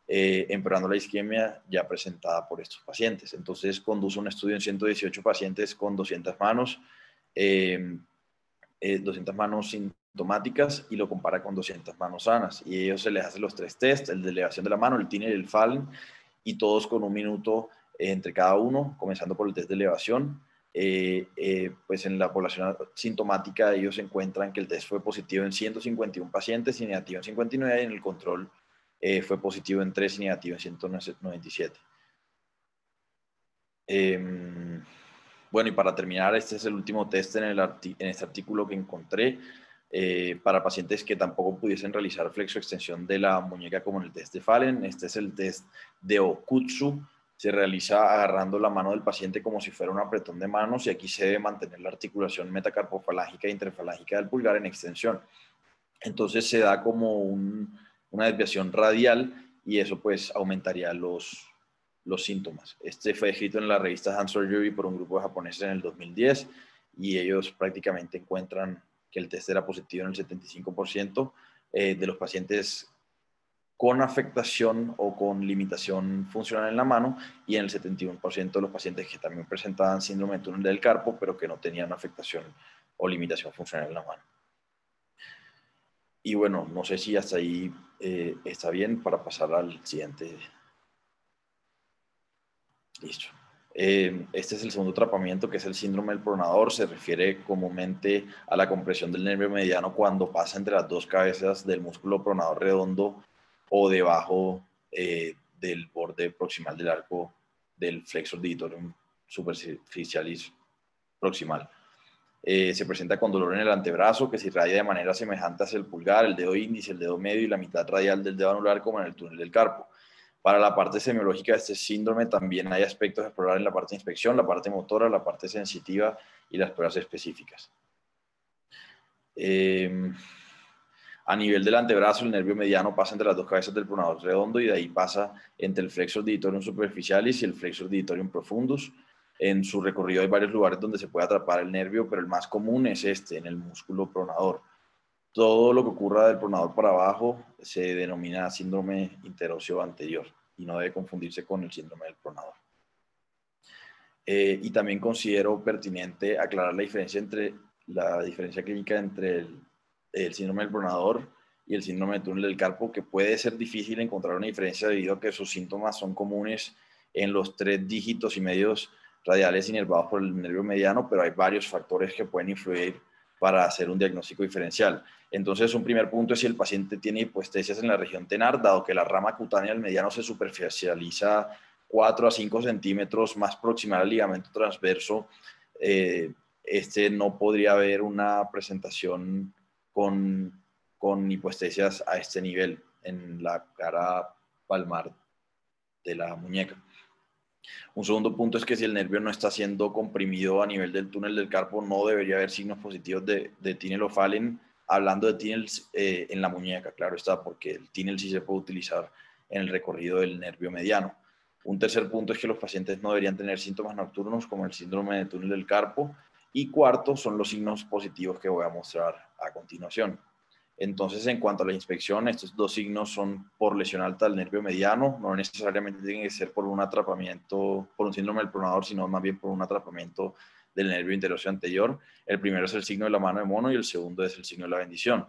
empeorando la isquemia ya presentada por estos pacientes. Entonces conduce un estudio en 118 pacientes con 200 manos, 200 manos sintomáticas, y lo compara con 200 manos sanas, y ellos se les hacen los 3 tests, el de elevación de la mano, el Tinel y el Fallen, y todos con 1 minuto entre cada uno, comenzando por el test de elevación. Pues en la población sintomática ellos encuentran que el test fue positivo en 151 pacientes y negativo en 59, y en el control fue positivo en 3 y negativo en 197. Bueno, y para terminar, este es el último test en este artículo que encontré para pacientes que tampoco pudiesen realizar flexoextensión de la muñeca como en el test de Fallen. Este es el test de Okutsu. Se realiza agarrando la mano del paciente como si fuera un apretón de manos, y aquí se debe mantener la articulación metacarpofalángica e interfalángica del pulgar en extensión. Entonces se da como una desviación radial, y eso pues aumentaría los síntomas. Este fue escrito en la revista Hand Surgery por un grupo de japoneses en el 2010, y ellos prácticamente encuentran que el test era positivo en el 75% de los pacientes con afectación o con limitación funcional en la mano, y en el 71% de los pacientes que también presentaban síndrome de túnel del carpo, pero que no tenían afectación o limitación funcional en la mano. Y bueno, no sé si hasta ahí está bien para pasar al siguiente. Listo. Este es el segundo atrapamiento, que es el síndrome del pronador. Se refiere comúnmente a la compresión del nervio mediano cuando pasa entre las dos cabezas del músculo pronador redondo o debajo del borde proximal del arco del flexor digitorium superficialis proximal. Se presenta con dolor en el antebrazo que se irradia de manera semejante hacia el pulgar, el dedo índice, el dedo medio y la mitad radial del dedo anular, como en el túnel del carpo. Para la parte semiológica de este síndrome también hay aspectos a explorar en la parte de inspección, la parte motora, la parte sensitiva y las pruebas específicas. A nivel del antebrazo, el nervio mediano pasa entre las dos cabezas del pronador redondo, y de ahí pasa entre el flexor digitorium superficialis y el flexor digitorium profundus. En su recorrido hay varios lugares donde se puede atrapar el nervio, pero el más común es este, en el músculo pronador. Todo lo que ocurra del pronador para abajo se denomina síndrome interóseo anterior, y no debe confundirse con el síndrome del pronador. Y también considero pertinente aclarar la diferencia clínica entre el síndrome del pronador y el síndrome de túnel del carpo, que puede ser difícil encontrar una diferencia debido a que sus síntomas son comunes en los 3 dígitos y medios radiales inervados por el nervio mediano, pero hay varios factores que pueden influir para hacer un diagnóstico diferencial. Entonces, un primer punto es si el paciente tiene hipoestesias en la región tenar, dado que la rama cutánea del mediano se superficializa 4 a 5 centímetros más proximal al ligamento transverso. Este no podría haber una presentación con hipoestesias a este nivel en la cara palmar de la muñeca. Un segundo punto es que si el nervio no está siendo comprimido a nivel del túnel del carpo, no debería haber signos positivos de Tinel o Fallen. Hablando de Tinel en la muñeca, claro está, porque el Tinel sí se puede utilizar en el recorrido del nervio mediano. Un tercer punto es que los pacientes no deberían tener síntomas nocturnos como el síndrome de túnel del carpo. Y cuarto son los signos positivos que voy a mostrar a continuación. Entonces, en cuanto a la inspección, estos 2 signos son por lesión alta del nervio mediano. No necesariamente tienen que ser por un atrapamiento, por un síndrome del pronador, sino más bien por un atrapamiento del nervio interóseo anterior. El primero es el signo de la mano de mono y el segundo es el signo de la bendición.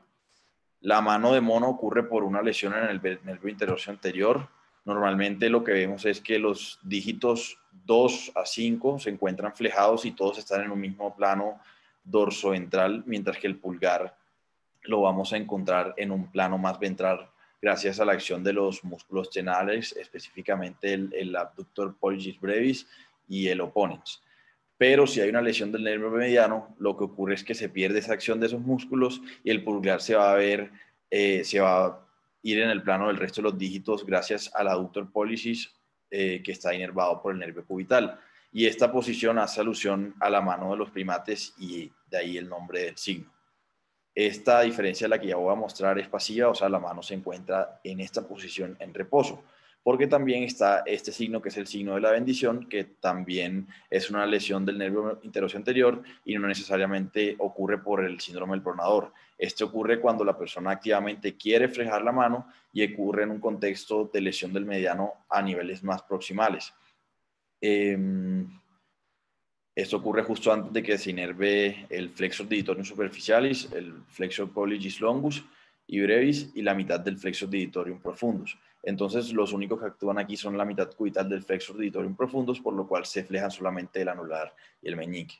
La mano de mono ocurre por una lesión en el nervio interóseo anterior. Normalmente lo que vemos es que los dígitos 2 a 5 se encuentran flejados y todos están en un mismo plano dorsoventral, mientras que el pulgar lo vamos a encontrar en un plano más ventral gracias a la acción de los músculos tenales, específicamente el abductor pollicis brevis y el opponens. Pero si hay una lesión del nervio mediano, lo que ocurre es que se pierde esa acción de esos músculos y el pulgar se va a ir en el plano del resto de los dígitos gracias al adductor pollicis que está inervado por el nervio cubital. Y esta posición hace alusión a la mano de los primates, y de ahí el nombre del signo. Esta, a diferencia de la que ya voy a mostrar, es pasiva, o sea, la mano se encuentra en esta posición en reposo, porque también está este signo que es el signo de la bendición, que también es una lesión del nervio interosseo anterior y no necesariamente ocurre por el síndrome del pronador. Este ocurre cuando la persona activamente quiere fregar la mano y ocurre en un contexto de lesión del mediano a niveles más proximales. Esto ocurre justo antes de que se inerve el flexor digitorium superficialis, el flexor pollicis longus y brevis y la mitad del flexor digitorium profundus. Entonces, los únicos que actúan aquí son la mitad cubital del flexor digitorium profundus, por lo cual se flejan solamente el anular y el meñique.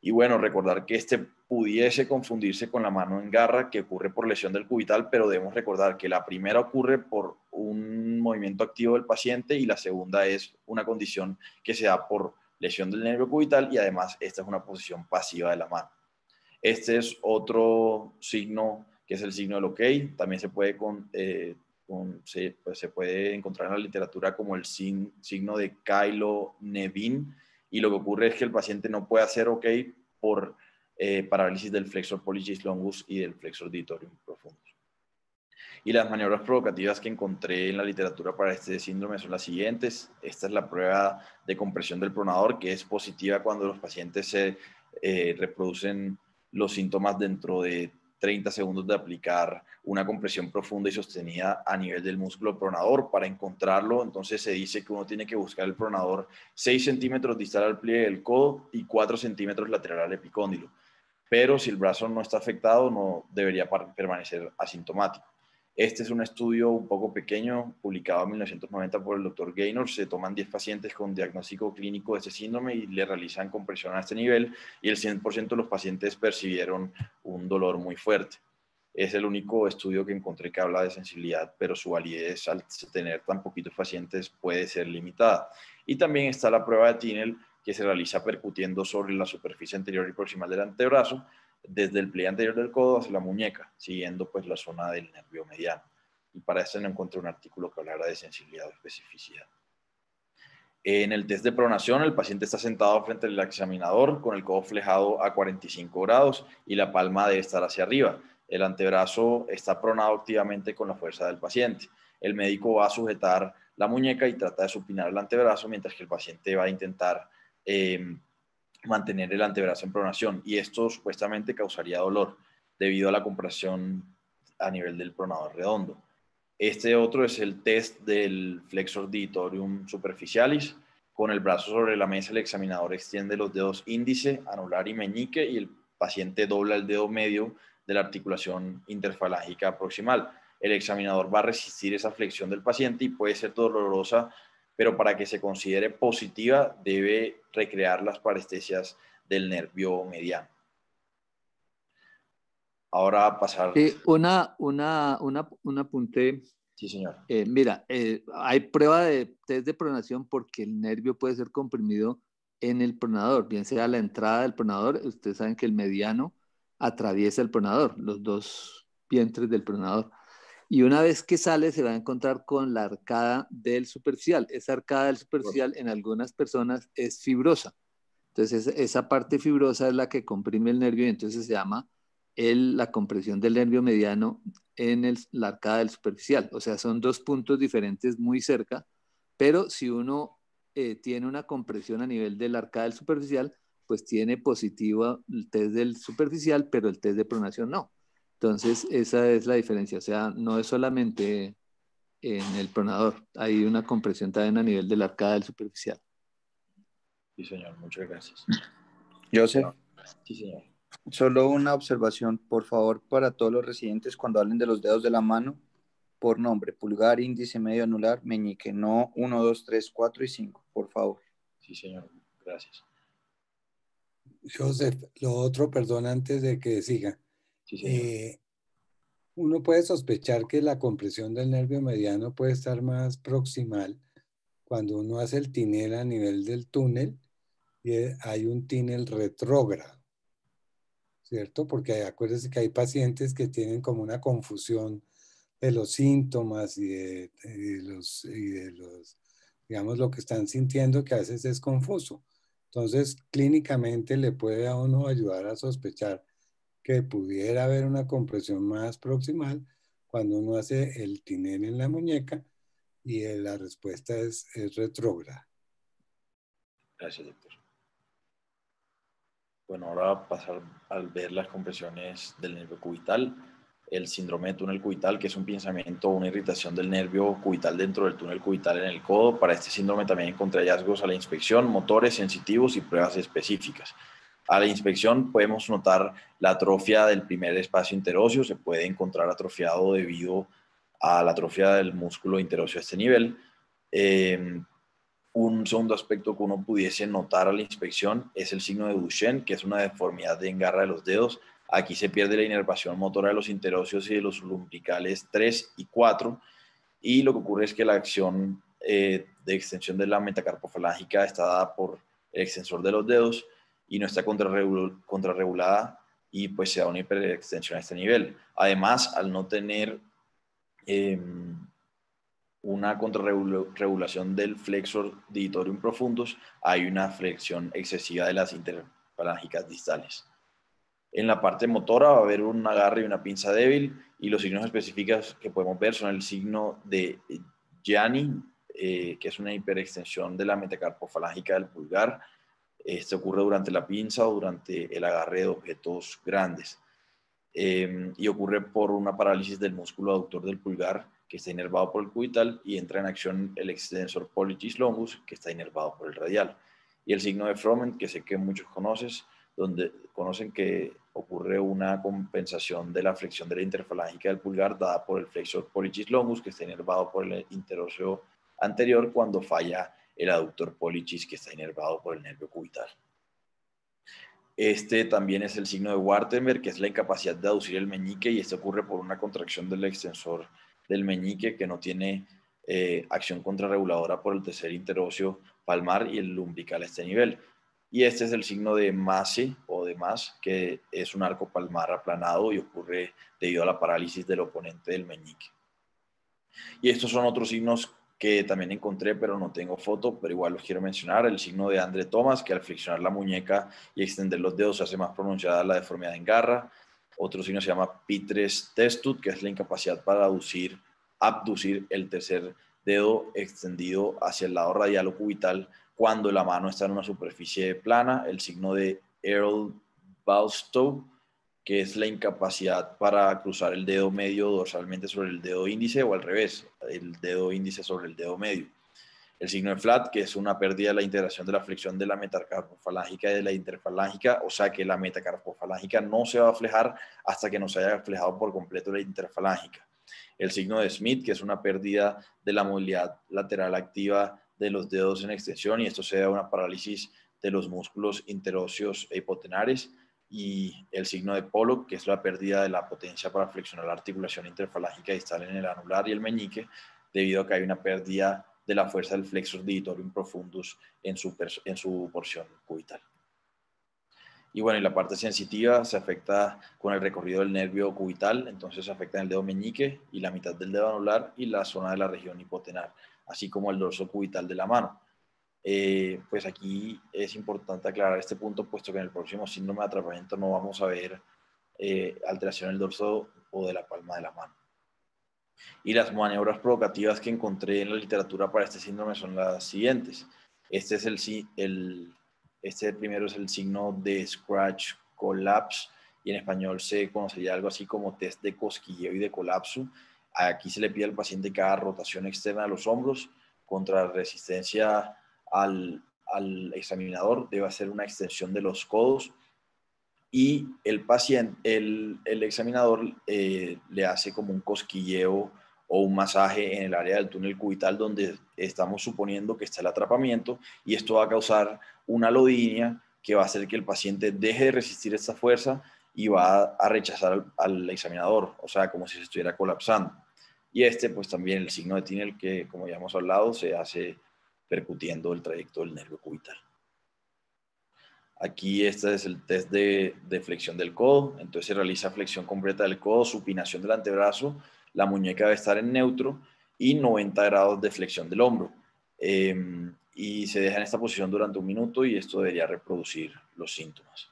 Y bueno, recordar que este pudiese confundirse con la mano en garra, que ocurre por lesión del cubital, pero debemos recordar que la primera ocurre por un movimiento activo del paciente y la segunda es una condición que se da por lesión del nervio cubital y además esta es una posición pasiva de la mano. Este es otro signo que es el signo del OK. También se puede, se puede encontrar en la literatura como el signo de Kylo-Nevin, y lo que ocurre es que el paciente no puede hacer OK por parálisis del flexor pollicis longus y del flexor digitorium profundus. Y las maniobras provocativas que encontré en la literatura para este síndrome son las siguientes. Esta es la prueba de compresión del pronador, que es positiva cuando los pacientes se reproducen los síntomas dentro de 30 segundos de aplicar una compresión profunda y sostenida a nivel del músculo pronador. Para encontrarlo, entonces se dice que uno tiene que buscar el pronador 6 centímetros distal al pliegue del codo y 4 centímetros lateral al epicóndilo. Pero si el brazo no está afectado, no debería permanecer asintomático. Este es un estudio un poco pequeño, publicado en 1990 por el Dr. Gaynor. Se toman 10 pacientes con diagnóstico clínico de este síndrome y le realizan compresión a este nivel y el 100% de los pacientes percibieron un dolor muy fuerte. Es el único estudio que encontré que habla de sensibilidad, pero su validez al tener tan poquitos pacientes puede ser limitada. Y también está la prueba de Tinel, que se realiza percutiendo sobre la superficie anterior y proximal del antebrazo, desde el pliegue anterior del codo hacia la muñeca, siguiendo pues la zona del nervio mediano. Y para eso no encontré un artículo que hablara de sensibilidad o especificidad. En el test de pronación, el paciente está sentado frente al examinador con el codo flejado a 45 grados y la palma debe estar hacia arriba. El antebrazo está pronado activamente con la fuerza del paciente. El médico va a sujetar la muñeca y trata de supinar el antebrazo, mientras que el paciente va a intentar mantener el antebrazo en pronación, y esto supuestamente causaría dolor debido a la compresión a nivel del pronador redondo. Este otro es el test del flexor digitorium superficialis. Con el brazo sobre la mesa, el examinador extiende los dedos índice, anular y meñique y el paciente dobla el dedo medio de la articulación interfalángica proximal. El examinador va a resistir esa flexión del paciente y puede ser dolorosa, pero para que se considere positiva debe recrear las parestesias del nervio mediano. Ahora pasar... un apunte. Sí, señor. Mira, hay prueba de test de pronación porque el nervio puede ser comprimido en el pronador, bien sea la entrada del pronador. Ustedes saben que el mediano atraviesa el pronador, los dos vientres del pronador. Y una vez que sale se va a encontrar con la arcada del superficial. Esa arcada del superficial en algunas personas es fibrosa. Entonces esa parte fibrosa es la que comprime el nervio y entonces se llama la compresión del nervio mediano en la arcada del superficial. O sea, son dos puntos diferentes muy cerca, pero si uno tiene una compresión a nivel de la arcada del superficial, pues tiene positivo el test del superficial, pero el test de pronación no. Entonces, esa es la diferencia. O sea, no es solamente en el pronador, hay una compresión también a nivel de la arcada del superficial. Sí, señor, muchas gracias. Joseph. Sí, señor. Solo una observación, por favor, para todos los residentes cuando hablen de los dedos de la mano, por nombre: pulgar, índice, medio, anular, meñique, no 1, 2, 3, 4 y 5, por favor. Sí, señor, gracias. Joseph, lo otro, perdón, antes de que siga. Sí, señor. Uno puede sospechar que la compresión del nervio mediano puede estar más proximal cuando uno hace el Tinel a nivel del túnel y hay un Tinel retrógrado, ¿cierto? Porque acuérdense que hay pacientes que tienen como una confusión de los síntomas y de los, digamos, lo que están sintiendo, que a veces es confuso. Entonces, clínicamente le puede a uno ayudar a sospechar que pudiera haber una compresión más proximal cuando uno hace el tinel en la muñeca y la respuesta es retrógrada. Gracias, doctor. Bueno, ahora va a pasar al ver las compresiones del nervio cubital, el síndrome de túnel cubital, que es un pinzamiento o una irritación del nervio cubital dentro del túnel cubital en el codo. Para este síndrome también encontré hallazgos a la inspección, motores sensitivos y pruebas específicas. A la inspección podemos notar la atrofia del primer espacio interóseo, se puede encontrar atrofiado debido a la atrofia del músculo interóseo a este nivel. Un segundo aspecto que uno pudiese notar a la inspección es el signo de Duchenne, que es una deformidad de engarra de los dedos. Aquí se pierde la inervación motora de los interóseos y de los lumbricales 3 y 4. Y lo que ocurre es que la acción de extensión de la metacarpofalángica está dada por el extensor de los dedos y no está contrarregulada y pues se da una hiperextensión a este nivel. Además, al no tener una contrarregulación del flexor digitorium profundus, hay una flexión excesiva de las interfalángicas distales. En la parte motora va a haber un agarre y una pinza débil, y los signos específicos que podemos ver son el signo de Gianni, que es una hiperextensión de la metacarpofalángica del pulgar. Esto ocurre durante la pinza o durante el agarre de objetos grandes. Y ocurre por una parálisis del músculo aductor del pulgar, que está inervado por el cubital, y entra en acción el extensor pollicis longus, que está inervado por el radial. Y el signo de Froment, que sé que muchos conocen que ocurre una compensación de la flexión de la interfalángica del pulgar dada por el flexor pollicis longus, que está inervado por el interóseo anterior, cuando falla el aductor pollicis, que está inervado por el nervio cubital. Este también es el signo de Wartenberg, que es la incapacidad de aducir el meñique, y esto ocurre por una contracción del extensor del meñique que no tiene acción contrarreguladora por el tercer interóseo palmar y el lumbrical a este nivel. Y este es el signo de Masse o de Mas, que es un arco palmar aplanado y ocurre debido a la parálisis del oponente del meñique. Y estos son otros signos que también encontré, pero no tengo foto, pero igual los quiero mencionar. El signo de Andre Thomas, que al flexionar la muñeca y extender los dedos se hace más pronunciada la deformidad en garra. Otro signo se llama Pitres Testut, que es la incapacidad para abducir el tercer dedo extendido hacia el lado radial o cubital cuando la mano está en una superficie plana. El signo de Earl Balstow, que es la incapacidad para cruzar el dedo medio dorsalmente sobre el dedo índice, o al revés, el dedo índice sobre el dedo medio. El signo de Flat, que es una pérdida de la integración de la flexión de la metacarpofalángica y de la interfalángica, o sea que la metacarpofalángica no se va a flejar hasta que no se haya flejado por completo la interfalángica. El signo de Smith, que es una pérdida de la movilidad lateral activa de los dedos en extensión, y esto se da a una parálisis de los músculos interóseos e hipotenares. Y el signo de Pollock, que es la pérdida de la potencia para flexionar la articulación interfalángica distal en el anular y el meñique, debido a que hay una pérdida de la fuerza del flexor digitorium profundus en su porción cubital. Y bueno, y la parte sensitiva se afecta con el recorrido del nervio cubital, entonces se afecta en el dedo meñique y la mitad del dedo anular y la zona de la región hipotenar, así como el dorso cubital de la mano. Pues aquí es importante aclarar este punto, puesto que en el próximo síndrome de atrapamiento no vamos a ver alteración del dorso o de la palma de la mano. Y las maniobras provocativas que encontré en la literatura para este síndrome son las siguientes. Este primero es el signo de Scratch Collapse, y en español se conocería algo así como test de cosquilleo y de colapso. Aquí se le pide al paciente que haga rotación externa de los hombros contra resistencia al examinador, debe hacer una extensión de los codos, y el examinador le hace como un cosquilleo o un masaje en el área del túnel cubital donde estamos suponiendo que está el atrapamiento, y esto va a causar una alodinia que va a hacer que el paciente deje de resistir esta fuerza y va a rechazar al examinador, o sea, como si se estuviera colapsando. Y pues también el signo de Tinel, que como ya hemos hablado, se hace percutiendo el trayecto del nervio cubital. Aquí este es el test de flexión del codo, entonces se realiza flexión completa del codo, supinación del antebrazo, la muñeca debe estar en neutro y 90 grados de flexión del hombro. Y se deja en esta posición durante 1 minuto, y esto debería reproducir los síntomas.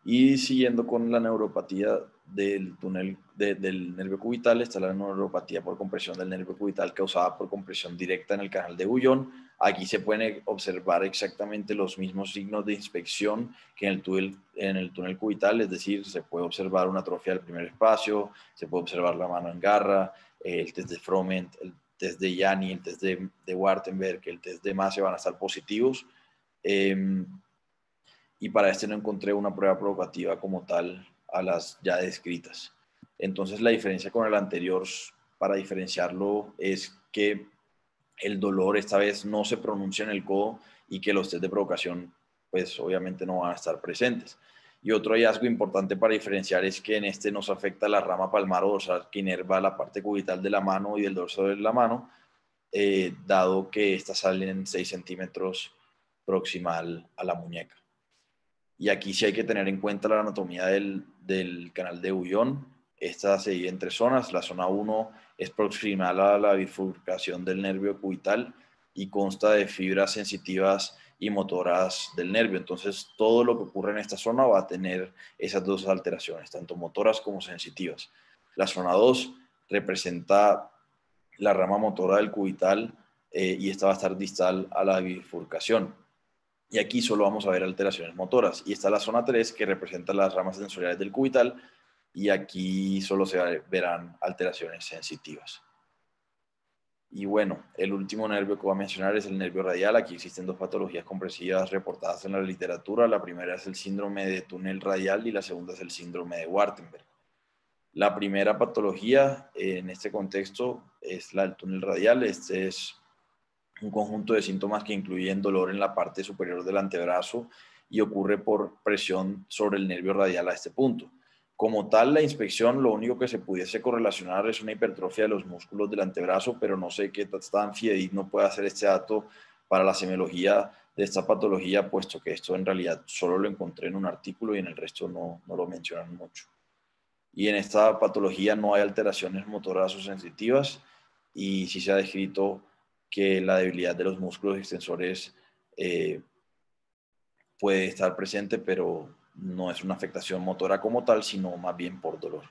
Y siguiendo con la neuropatía del túnel del nervio cubital, está la neuropatía por compresión del nervio cubital causada por compresión directa en el canal de Bouillon. Aquí se pueden observar exactamente los mismos signos de inspección que en el túnel cubital, es decir, se puede observar una atrofia del primer espacio, se puede observar la mano en garra, el test de Froment, el test de Yanni, el test de Wartenberg, el test de Mace van a estar positivos. Y para este no encontré una prueba provocativa como tal a las ya descritas. Entonces la diferencia con el anterior, para diferenciarlo, es que el dolor esta vez no se pronuncia en el codo y que los test de provocación pues obviamente no van a estar presentes. Y otro hallazgo importante para diferenciar es que en este nos afecta la rama palmar o dorsal que inerva la parte cubital de la mano y del dorso de la mano, dado que estas salen en 6 centímetros proximal a la muñeca. Y aquí sí hay que tener en cuenta la anatomía del canal de Bouillon. Esta se divide en 3 zonas. La zona 1 es proximal a la bifurcación del nervio cubital y consta de fibras sensitivas y motoras del nervio. Entonces, todo lo que ocurre en esta zona va a tener esas dos alteraciones, tanto motoras como sensitivas. La zona 2 representa la rama motora del cubital y esta va a estar distal a la bifurcación. Y aquí solo vamos a ver alteraciones motoras. Y está la zona 3 que representa las ramas sensoriales del cubital y aquí solo se verán alteraciones sensitivas. Y bueno, el último nervio que voy a mencionar es el nervio radial. Aquí existen 2 patologías compresivas reportadas en la literatura. La primera es el síndrome de túnel radial y la segunda es el síndrome de Wartenberg. La primera patología en este contexto es la del túnel radial. Este es un conjunto de síntomas que incluyen dolor en la parte superior del antebrazo y ocurre por presión sobre el nervio radial a este punto. Como tal, la inspección, lo único que se pudiese correlacionar es una hipertrofia de los músculos del antebrazo, pero no sé qué tan fidedigno puede hacer este dato para la semiología de esta patología, puesto que esto en realidad solo lo encontré en un artículo y en el resto no lo mencionan mucho. Y en esta patología no hay alteraciones motoras o sensitivas y sí se ha descrito que la debilidad de los músculos extensores puede estar presente, pero no es una afectación motora como tal, sino más bien por dolor.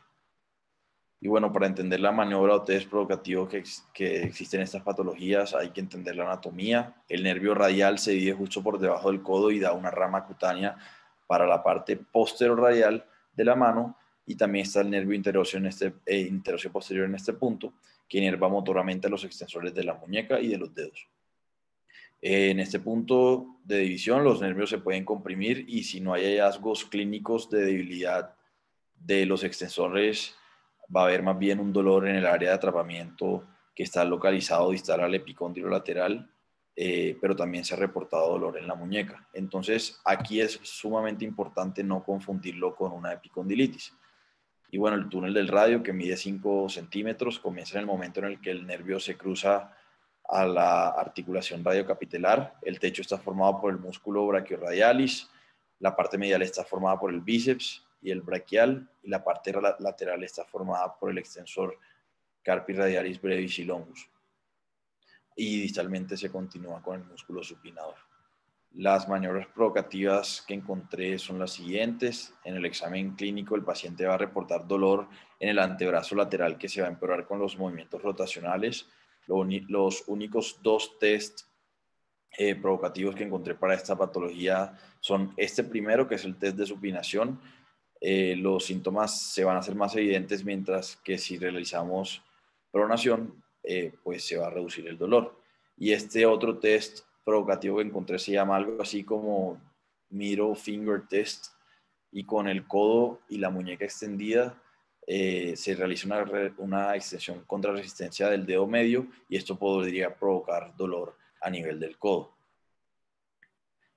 Y bueno, para entender la maniobra o test provocativo que existen en estas patologías, hay que entender la anatomía. El nervio radial se divide justo por debajo del codo y da una rama cutánea para la parte posteroradial de la mano, y también está el nervio interóseo posterior en este punto, que inerva motoramente a los extensores de la muñeca y de los dedos. En este punto de división, los nervios se pueden comprimir y si no hay hallazgos clínicos de debilidad de los extensores, va a haber más bien un dolor en el área de atrapamiento que está localizado distal al epicóndilo lateral, pero también se ha reportado dolor en la muñeca. Entonces, aquí es sumamente importante no confundirlo con una epicondilitis. Y bueno, el túnel del radio, que mide 5 centímetros, comienza en el momento en el que el nervio se cruza a la articulación radiocapitelar. El techo está formado por el músculo brachioradialis, la parte medial está formada por el bíceps y el braquial, y la parte lateral está formada por el extensor carpi radialis brevis y longus. Y distalmente se continúa con el músculo supinador. Las maniobras provocativas que encontré son las siguientes. En el examen clínico, el paciente va a reportar dolor en el antebrazo lateral que se va a empeorar con los movimientos rotacionales. Los únicos 2 test provocativos que encontré para esta patología son este primero, que es el test de supinación. Los síntomas se van a hacer más evidentes, mientras que si realizamos pronación, pues se va a reducir el dolor. Y este otro test provocativo que encontré se llama algo así como Middle Finger Test, y con el codo y la muñeca extendida se realiza una extensión contra resistencia del dedo medio, y esto podría provocar dolor a nivel del codo.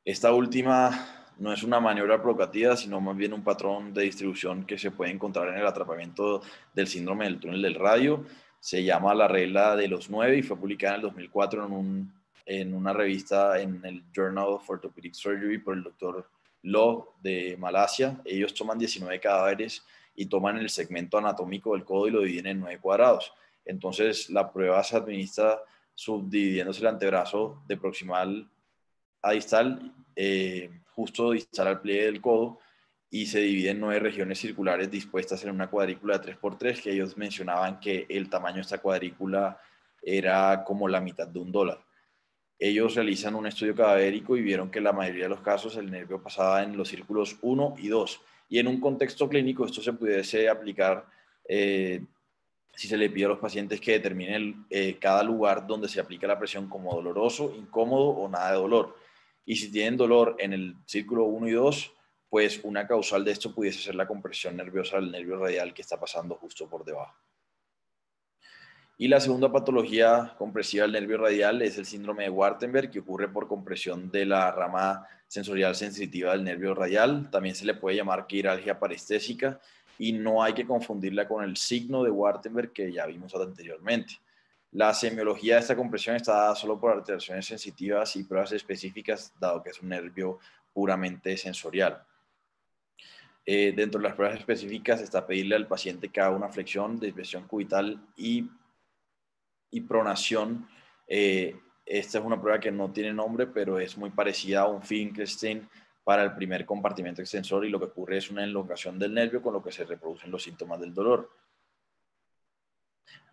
Esta última no es una maniobra provocativa, sino más bien un patrón de distribución que se puede encontrar en el atrapamiento del síndrome del túnel del radio. Se llama la regla de los 9 y fue publicada en el 2004 en una revista en el Journal of Orthopedic Surgery por el doctor Lo de Malasia. Ellos toman 19 cadáveres y toman el segmento anatómico del codo y lo dividen en 9 cuadrados. Entonces la prueba se administra subdividiéndose el antebrazo de proximal a distal, justo distal al pliegue del codo, y se divide en 9 regiones circulares dispuestas en una cuadrícula de 3×3, que ellos mencionaban que el tamaño de esta cuadrícula era como la mitad de $1. Ellos realizan un estudio cadavérico y vieron que en la mayoría de los casos el nervio pasaba en los círculos 1 y 2. Y en un contexto clínico esto se pudiese aplicar si se le pide a los pacientes que determinen cada lugar donde se aplica la presión como doloroso, incómodo o nada de dolor. Y si tienen dolor en el círculo 1 y 2, pues una causal de esto pudiese ser la compresión nerviosa del nervio radial que está pasando justo por debajo. Y la segunda patología compresiva del nervio radial es el síndrome de Waardenburg, que ocurre por compresión de la rama sensorial sensitiva del nervio radial. También se le puede llamar quiralgia parestésica y no hay que confundirla con el signo de Waardenburg que ya vimos anteriormente. La semiología de esta compresión está dada solo por alteraciones sensitivas y pruebas específicas, dado que es un nervio puramente sensorial. Dentro de las pruebas específicas está pedirle al paciente que haga una flexión, desviación cubital y pronación. Esta es una prueba que no tiene nombre, pero es muy parecida a un Finkelstein para el primer compartimento extensor, y lo que ocurre es una elongación del nervio con lo que se reproducen los síntomas del dolor.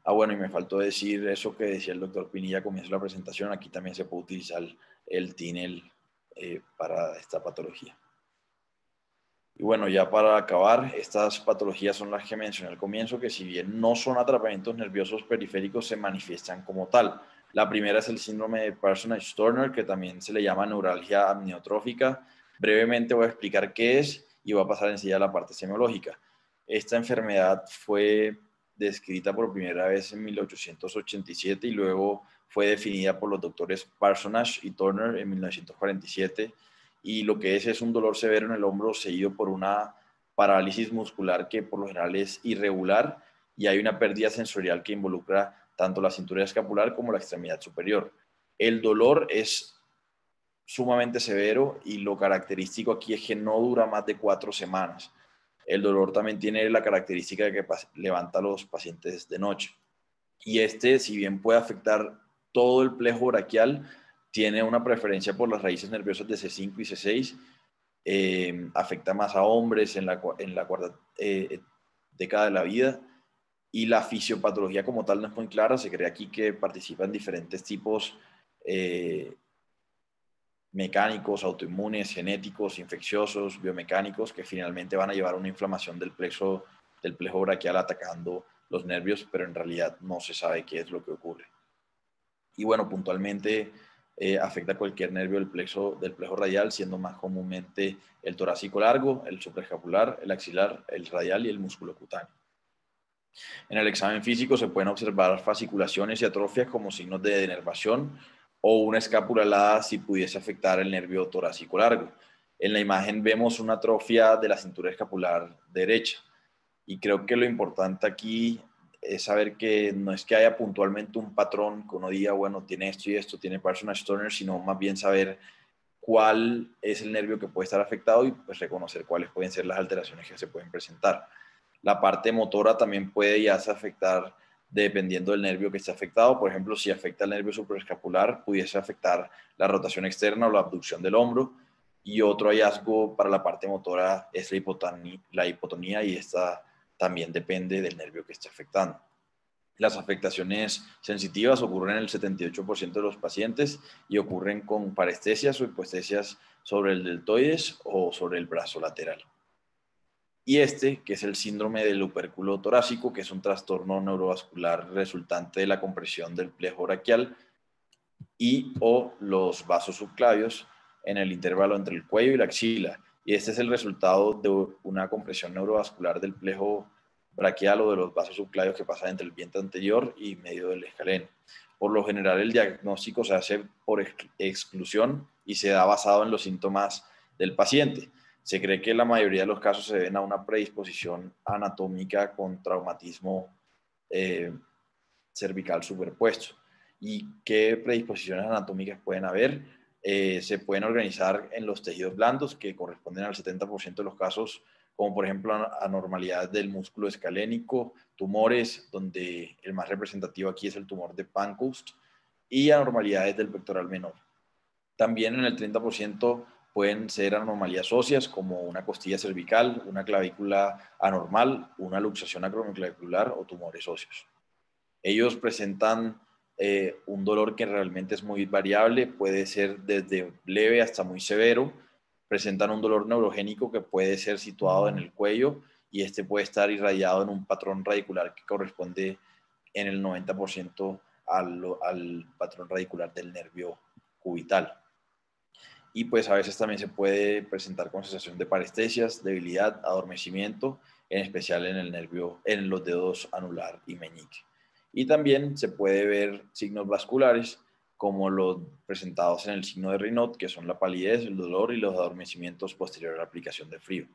Bueno, y me faltó decir eso que decía el doctor Pinilla al comienzo de la presentación. Aquí también se puede utilizar el TINEL para esta patología. Y bueno, ya para acabar, estas patologías son las que mencioné al comienzo, que si bien no son atrapamientos nerviosos periféricos, se manifiestan como tal. La primera es el síndrome de Parsonage-Turner, que también se le llama neuralgia amniotrófica. Brevemente voy a explicar qué es y voy a pasar enseguida a la parte semiológica. Esta enfermedad fue descrita por primera vez en 1887 y luego fue definida por los doctores Parsonage y Turner en 1947. Y lo que es un dolor severo en el hombro seguido por una parálisis muscular que por lo general es irregular, y hay una pérdida sensorial que involucra tanto la cintura escapular como la extremidad superior. El dolor es sumamente severo y lo característico aquí es que no dura más de 4 semanas. El dolor también tiene la característica de que levanta a los pacientes de noche. Y si bien puede afectar todo el plejo braquial, tiene una preferencia por las raíces nerviosas de C5 y C6. Afecta más a hombres en la cuarta década de la vida. Y la fisiopatología como tal no es muy clara. Se cree aquí que participan diferentes tipos mecánicos, autoinmunes, genéticos, infecciosos, biomecánicos, que finalmente van a llevar a una inflamación del plejo braquial atacando los nervios, pero en realidad no se sabe qué es lo que ocurre. Y bueno, puntualmente afecta cualquier nervio del plejo radial, siendo más comúnmente el torácico largo, el supraescapular, el axilar, el radial y el músculo cutáneo. En el examen físico se pueden observar fasciculaciones y atrofias como signos de denervación, o una escápula alada si pudiese afectar el nervio torácico largo. En la imagen vemos una atrofia de la cintura escapular derecha. Y creo que lo importante aquí es saber que no es que haya puntualmente un patrón que uno diga, bueno, tiene esto y esto, tiene Parsonage-Turner, sino más bien saber cuál es el nervio que puede estar afectado y pues reconocer cuáles pueden ser las alteraciones que se pueden presentar. La parte motora también puede ya afectar dependiendo del nervio que esté afectado. Por ejemplo, si afecta el nervio supraescapular, pudiese afectar la rotación externa o la abducción del hombro. Y otro hallazgo para la parte motora es la hipotonía, y esta también depende del nervio que esté afectando. Las afectaciones sensitivas ocurren en el 78% de los pacientes y ocurren con parestesias o hipoestesias sobre el deltoides o sobre el brazo lateral. Y que es el síndrome del opérculo torácico, que es un trastorno neurovascular resultante de la compresión del plejo braquial o los vasos subclavios en el intervalo entre el cuello y la axila. Y este es el resultado de una compresión neurovascular del plejo braquial o de los vasos subclavios que pasa entre el vientre anterior y medio del escaleno. Por lo general, el diagnóstico se hace por exclusión y se da basado en los síntomas del paciente. Se cree que la mayoría de los casos se deben a una predisposición anatómica con traumatismo cervical superpuesto. ¿Y qué predisposiciones anatómicas pueden haber? Se pueden organizar en los tejidos blandos, que corresponden al 70% de los casos, como por ejemplo anormalidades del músculo escalénico, tumores, donde el más representativo aquí es el tumor de Pankhurst, y anormalidades del pectoral menor. También en el 30% pueden ser anomalías óseas como una costilla cervical, una clavícula anormal, una luxación acromioclavicular o tumores óseos. Ellos presentan un dolor que realmente es muy variable, puede ser desde leve hasta muy severo. Presentan un dolor neurogénico que puede ser situado en el cuello y este puede estar irradiado en un patrón radicular que corresponde en el 90% al patrón radicular del nervio cubital. Y pues a veces también se puede presentar con sensación de parestesias, debilidad, adormecimiento, en especial en el nervio, en los dedos anular y meñique. Y también se puede ver signos vasculares como los presentados en el signo de Raynaud, que son la palidez, el dolor y los adormecimientos posterior a la aplicación de frío.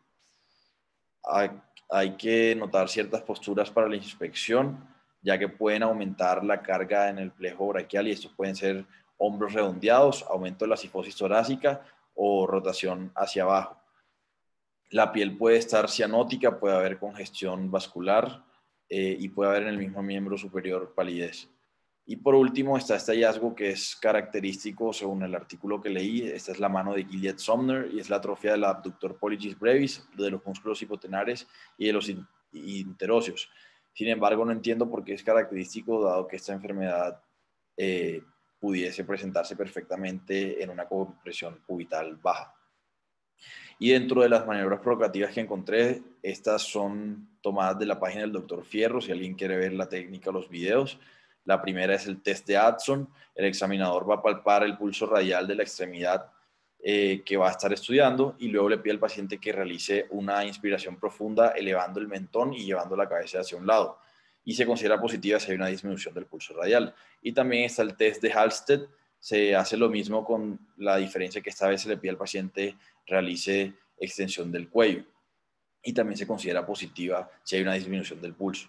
Hay que notar ciertas posturas para la inspección, ya que pueden aumentar la carga en el plejo braquial y estos pueden ser hombros redondeados, aumento de la cifosis torácica o rotación hacia abajo. La piel puede estar cianótica, puede haber congestión vascular y puede haber en el mismo miembro superior palidez. Y por último está este hallazgo que es característico según el artículo que leí. Esta es la mano de Gilead Sumner y es la atrofia del abductor pollicis brevis, de los músculos hipotenares y de los interóseos. Sin embargo, no entiendo por qué es característico, dado que esta enfermedad pudiese presentarse perfectamente en una compresión cubital baja. Y dentro de las maniobras provocativas que encontré, estas son tomadas de la página del Dr. Fierro, si alguien quiere ver la técnica o los videos. La primera es el test de Addison. El examinador va a palpar el pulso radial de la extremidad que va a estar estudiando y luego le pide al paciente que realice una inspiración profunda elevando el mentón y llevando la cabeza hacia un lado. Y se considera positiva si hay una disminución del pulso radial. Y también está el test de Halsted. Se hace lo mismo con la diferencia que esta vez se le pide al paciente realice extensión del cuello. Y también se considera positiva si hay una disminución del pulso.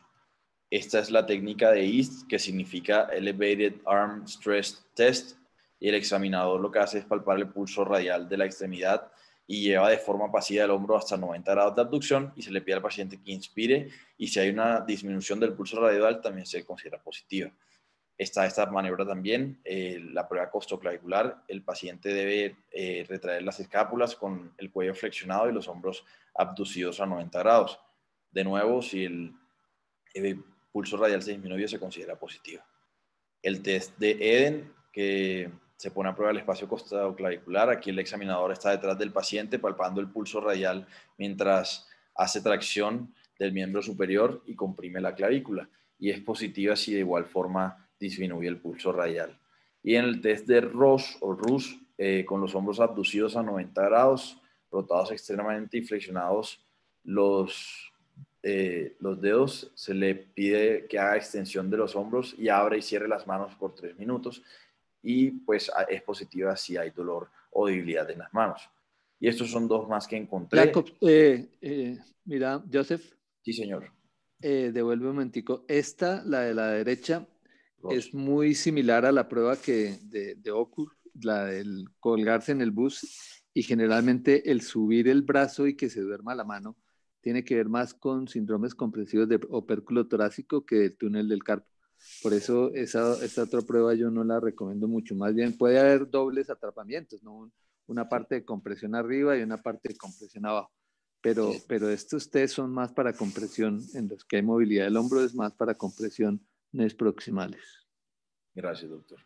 Esta es la técnica de EAST, que significa Elevated Arm Stress Test, y el examinador lo que hace es palpar el pulso radial de la extremidad y lleva de forma pasiva el hombro hasta 90 grados de abducción y se le pide al paciente que inspire, y si hay una disminución del pulso radial también se considera positiva. Está esta maniobra también, la prueba costoclavicular. El paciente debe retraer las escápulas con el cuello flexionado y los hombros abducidos a 90 grados. De nuevo, si el pulso radial se disminuye, se considera positiva. El test de Eden, que se pone a prueba el espacio costoclavicular. Aquí el examinador está detrás del paciente palpando el pulso radial mientras hace tracción del miembro superior y comprime la clavícula. Y es positiva si de igual forma disminuye el pulso radial. Y en el test de Roche o RUS, con los hombros abducidos a 90 grados, rotados externamente y flexionados los dedos, se le pide que haga extensión de los hombros y abra y cierre las manos por 3 minutos. Y pues es positiva si hay dolor o debilidad en las manos. Y estos son dos más que encontré. Jacob, mira, Joseph. Sí, señor. Devuelve un momentico. Esta, la de la derecha, es muy similar a la prueba de Ocur, la del colgarse en el bus, y generalmente el subir el brazo y que se duerma la mano tiene que ver más con síndromes compresivos de opérculo torácico que del túnel del carpo. Por eso esta otra prueba yo no la recomiendo mucho. Más bien puede haber dobles atrapamientos, ¿no? Una parte de compresión arriba y una parte de compresión abajo. Pero estos test son más para compresión, en los que hay movilidad del hombro es más para compresión proximales. Gracias, doctor.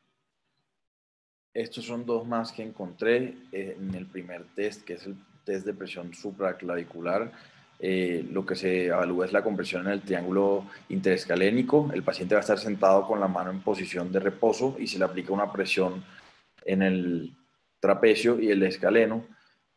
Estos son dos más que encontré en el primer test, que es el test de presión supraclavicular. Lo que se evalúa es la compresión en el triángulo interescalénico. El paciente va a estar sentado con la mano en posición de reposo y se le aplica una presión en el trapecio y el escaleno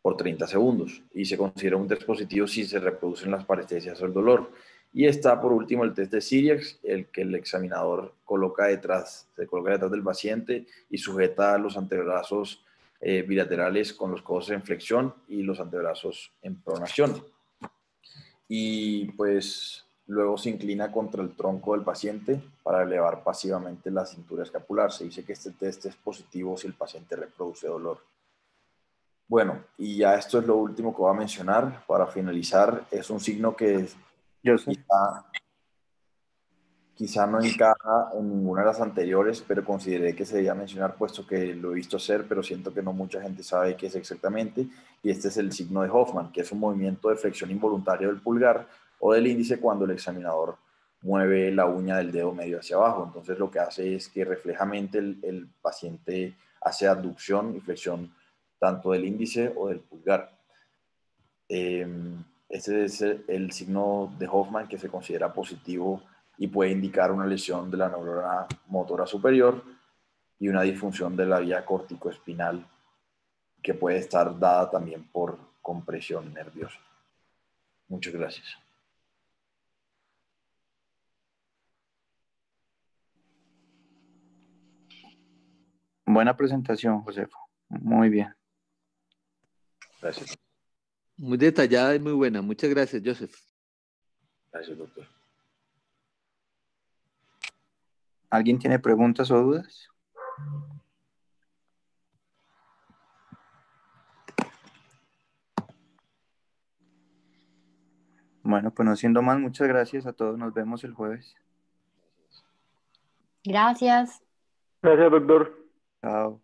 por 30 segundos. Y se considera un test positivo si se reproducen las parestesias o el dolor. Y está por último el test de Cyriax, el que el examinador se coloca detrás del paciente y sujeta los antebrazos bilaterales con los codos en flexión y los antebrazos en pronación. Y pues luego se inclina contra el tronco del paciente para elevar pasivamente la cintura escapular. Se dice que este test es positivo si el paciente reproduce dolor. Bueno, y ya esto es lo último que voy a mencionar. Para finalizar, es un signo que quizá no encaja en ninguna de las anteriores, pero consideré que se debía mencionar, puesto que lo he visto hacer, pero siento que no mucha gente sabe qué es exactamente, y este es el signo de Hoffman, que es un movimiento de flexión involuntario del pulgar o del índice cuando el examinador mueve la uña del dedo medio hacia abajo. Entonces lo que hace es que reflejamente el paciente hace abducción y flexión tanto del índice o del pulgar. Este es el signo de Hoffman, que se considera positivo y puede indicar una lesión de la neurona motora superior y una disfunción de la vía corticoespinal, que puede estar dada también por compresión nerviosa. Muchas gracias. Buena presentación, Josefo. Muy bien. Gracias. Muy detallada y muy buena. Muchas gracias, Joseph. Gracias, doctor. ¿Alguien tiene preguntas o dudas? Bueno, pues no siendo más, muchas gracias a todos. Nos vemos el jueves. Gracias. Gracias, doctor. Chao.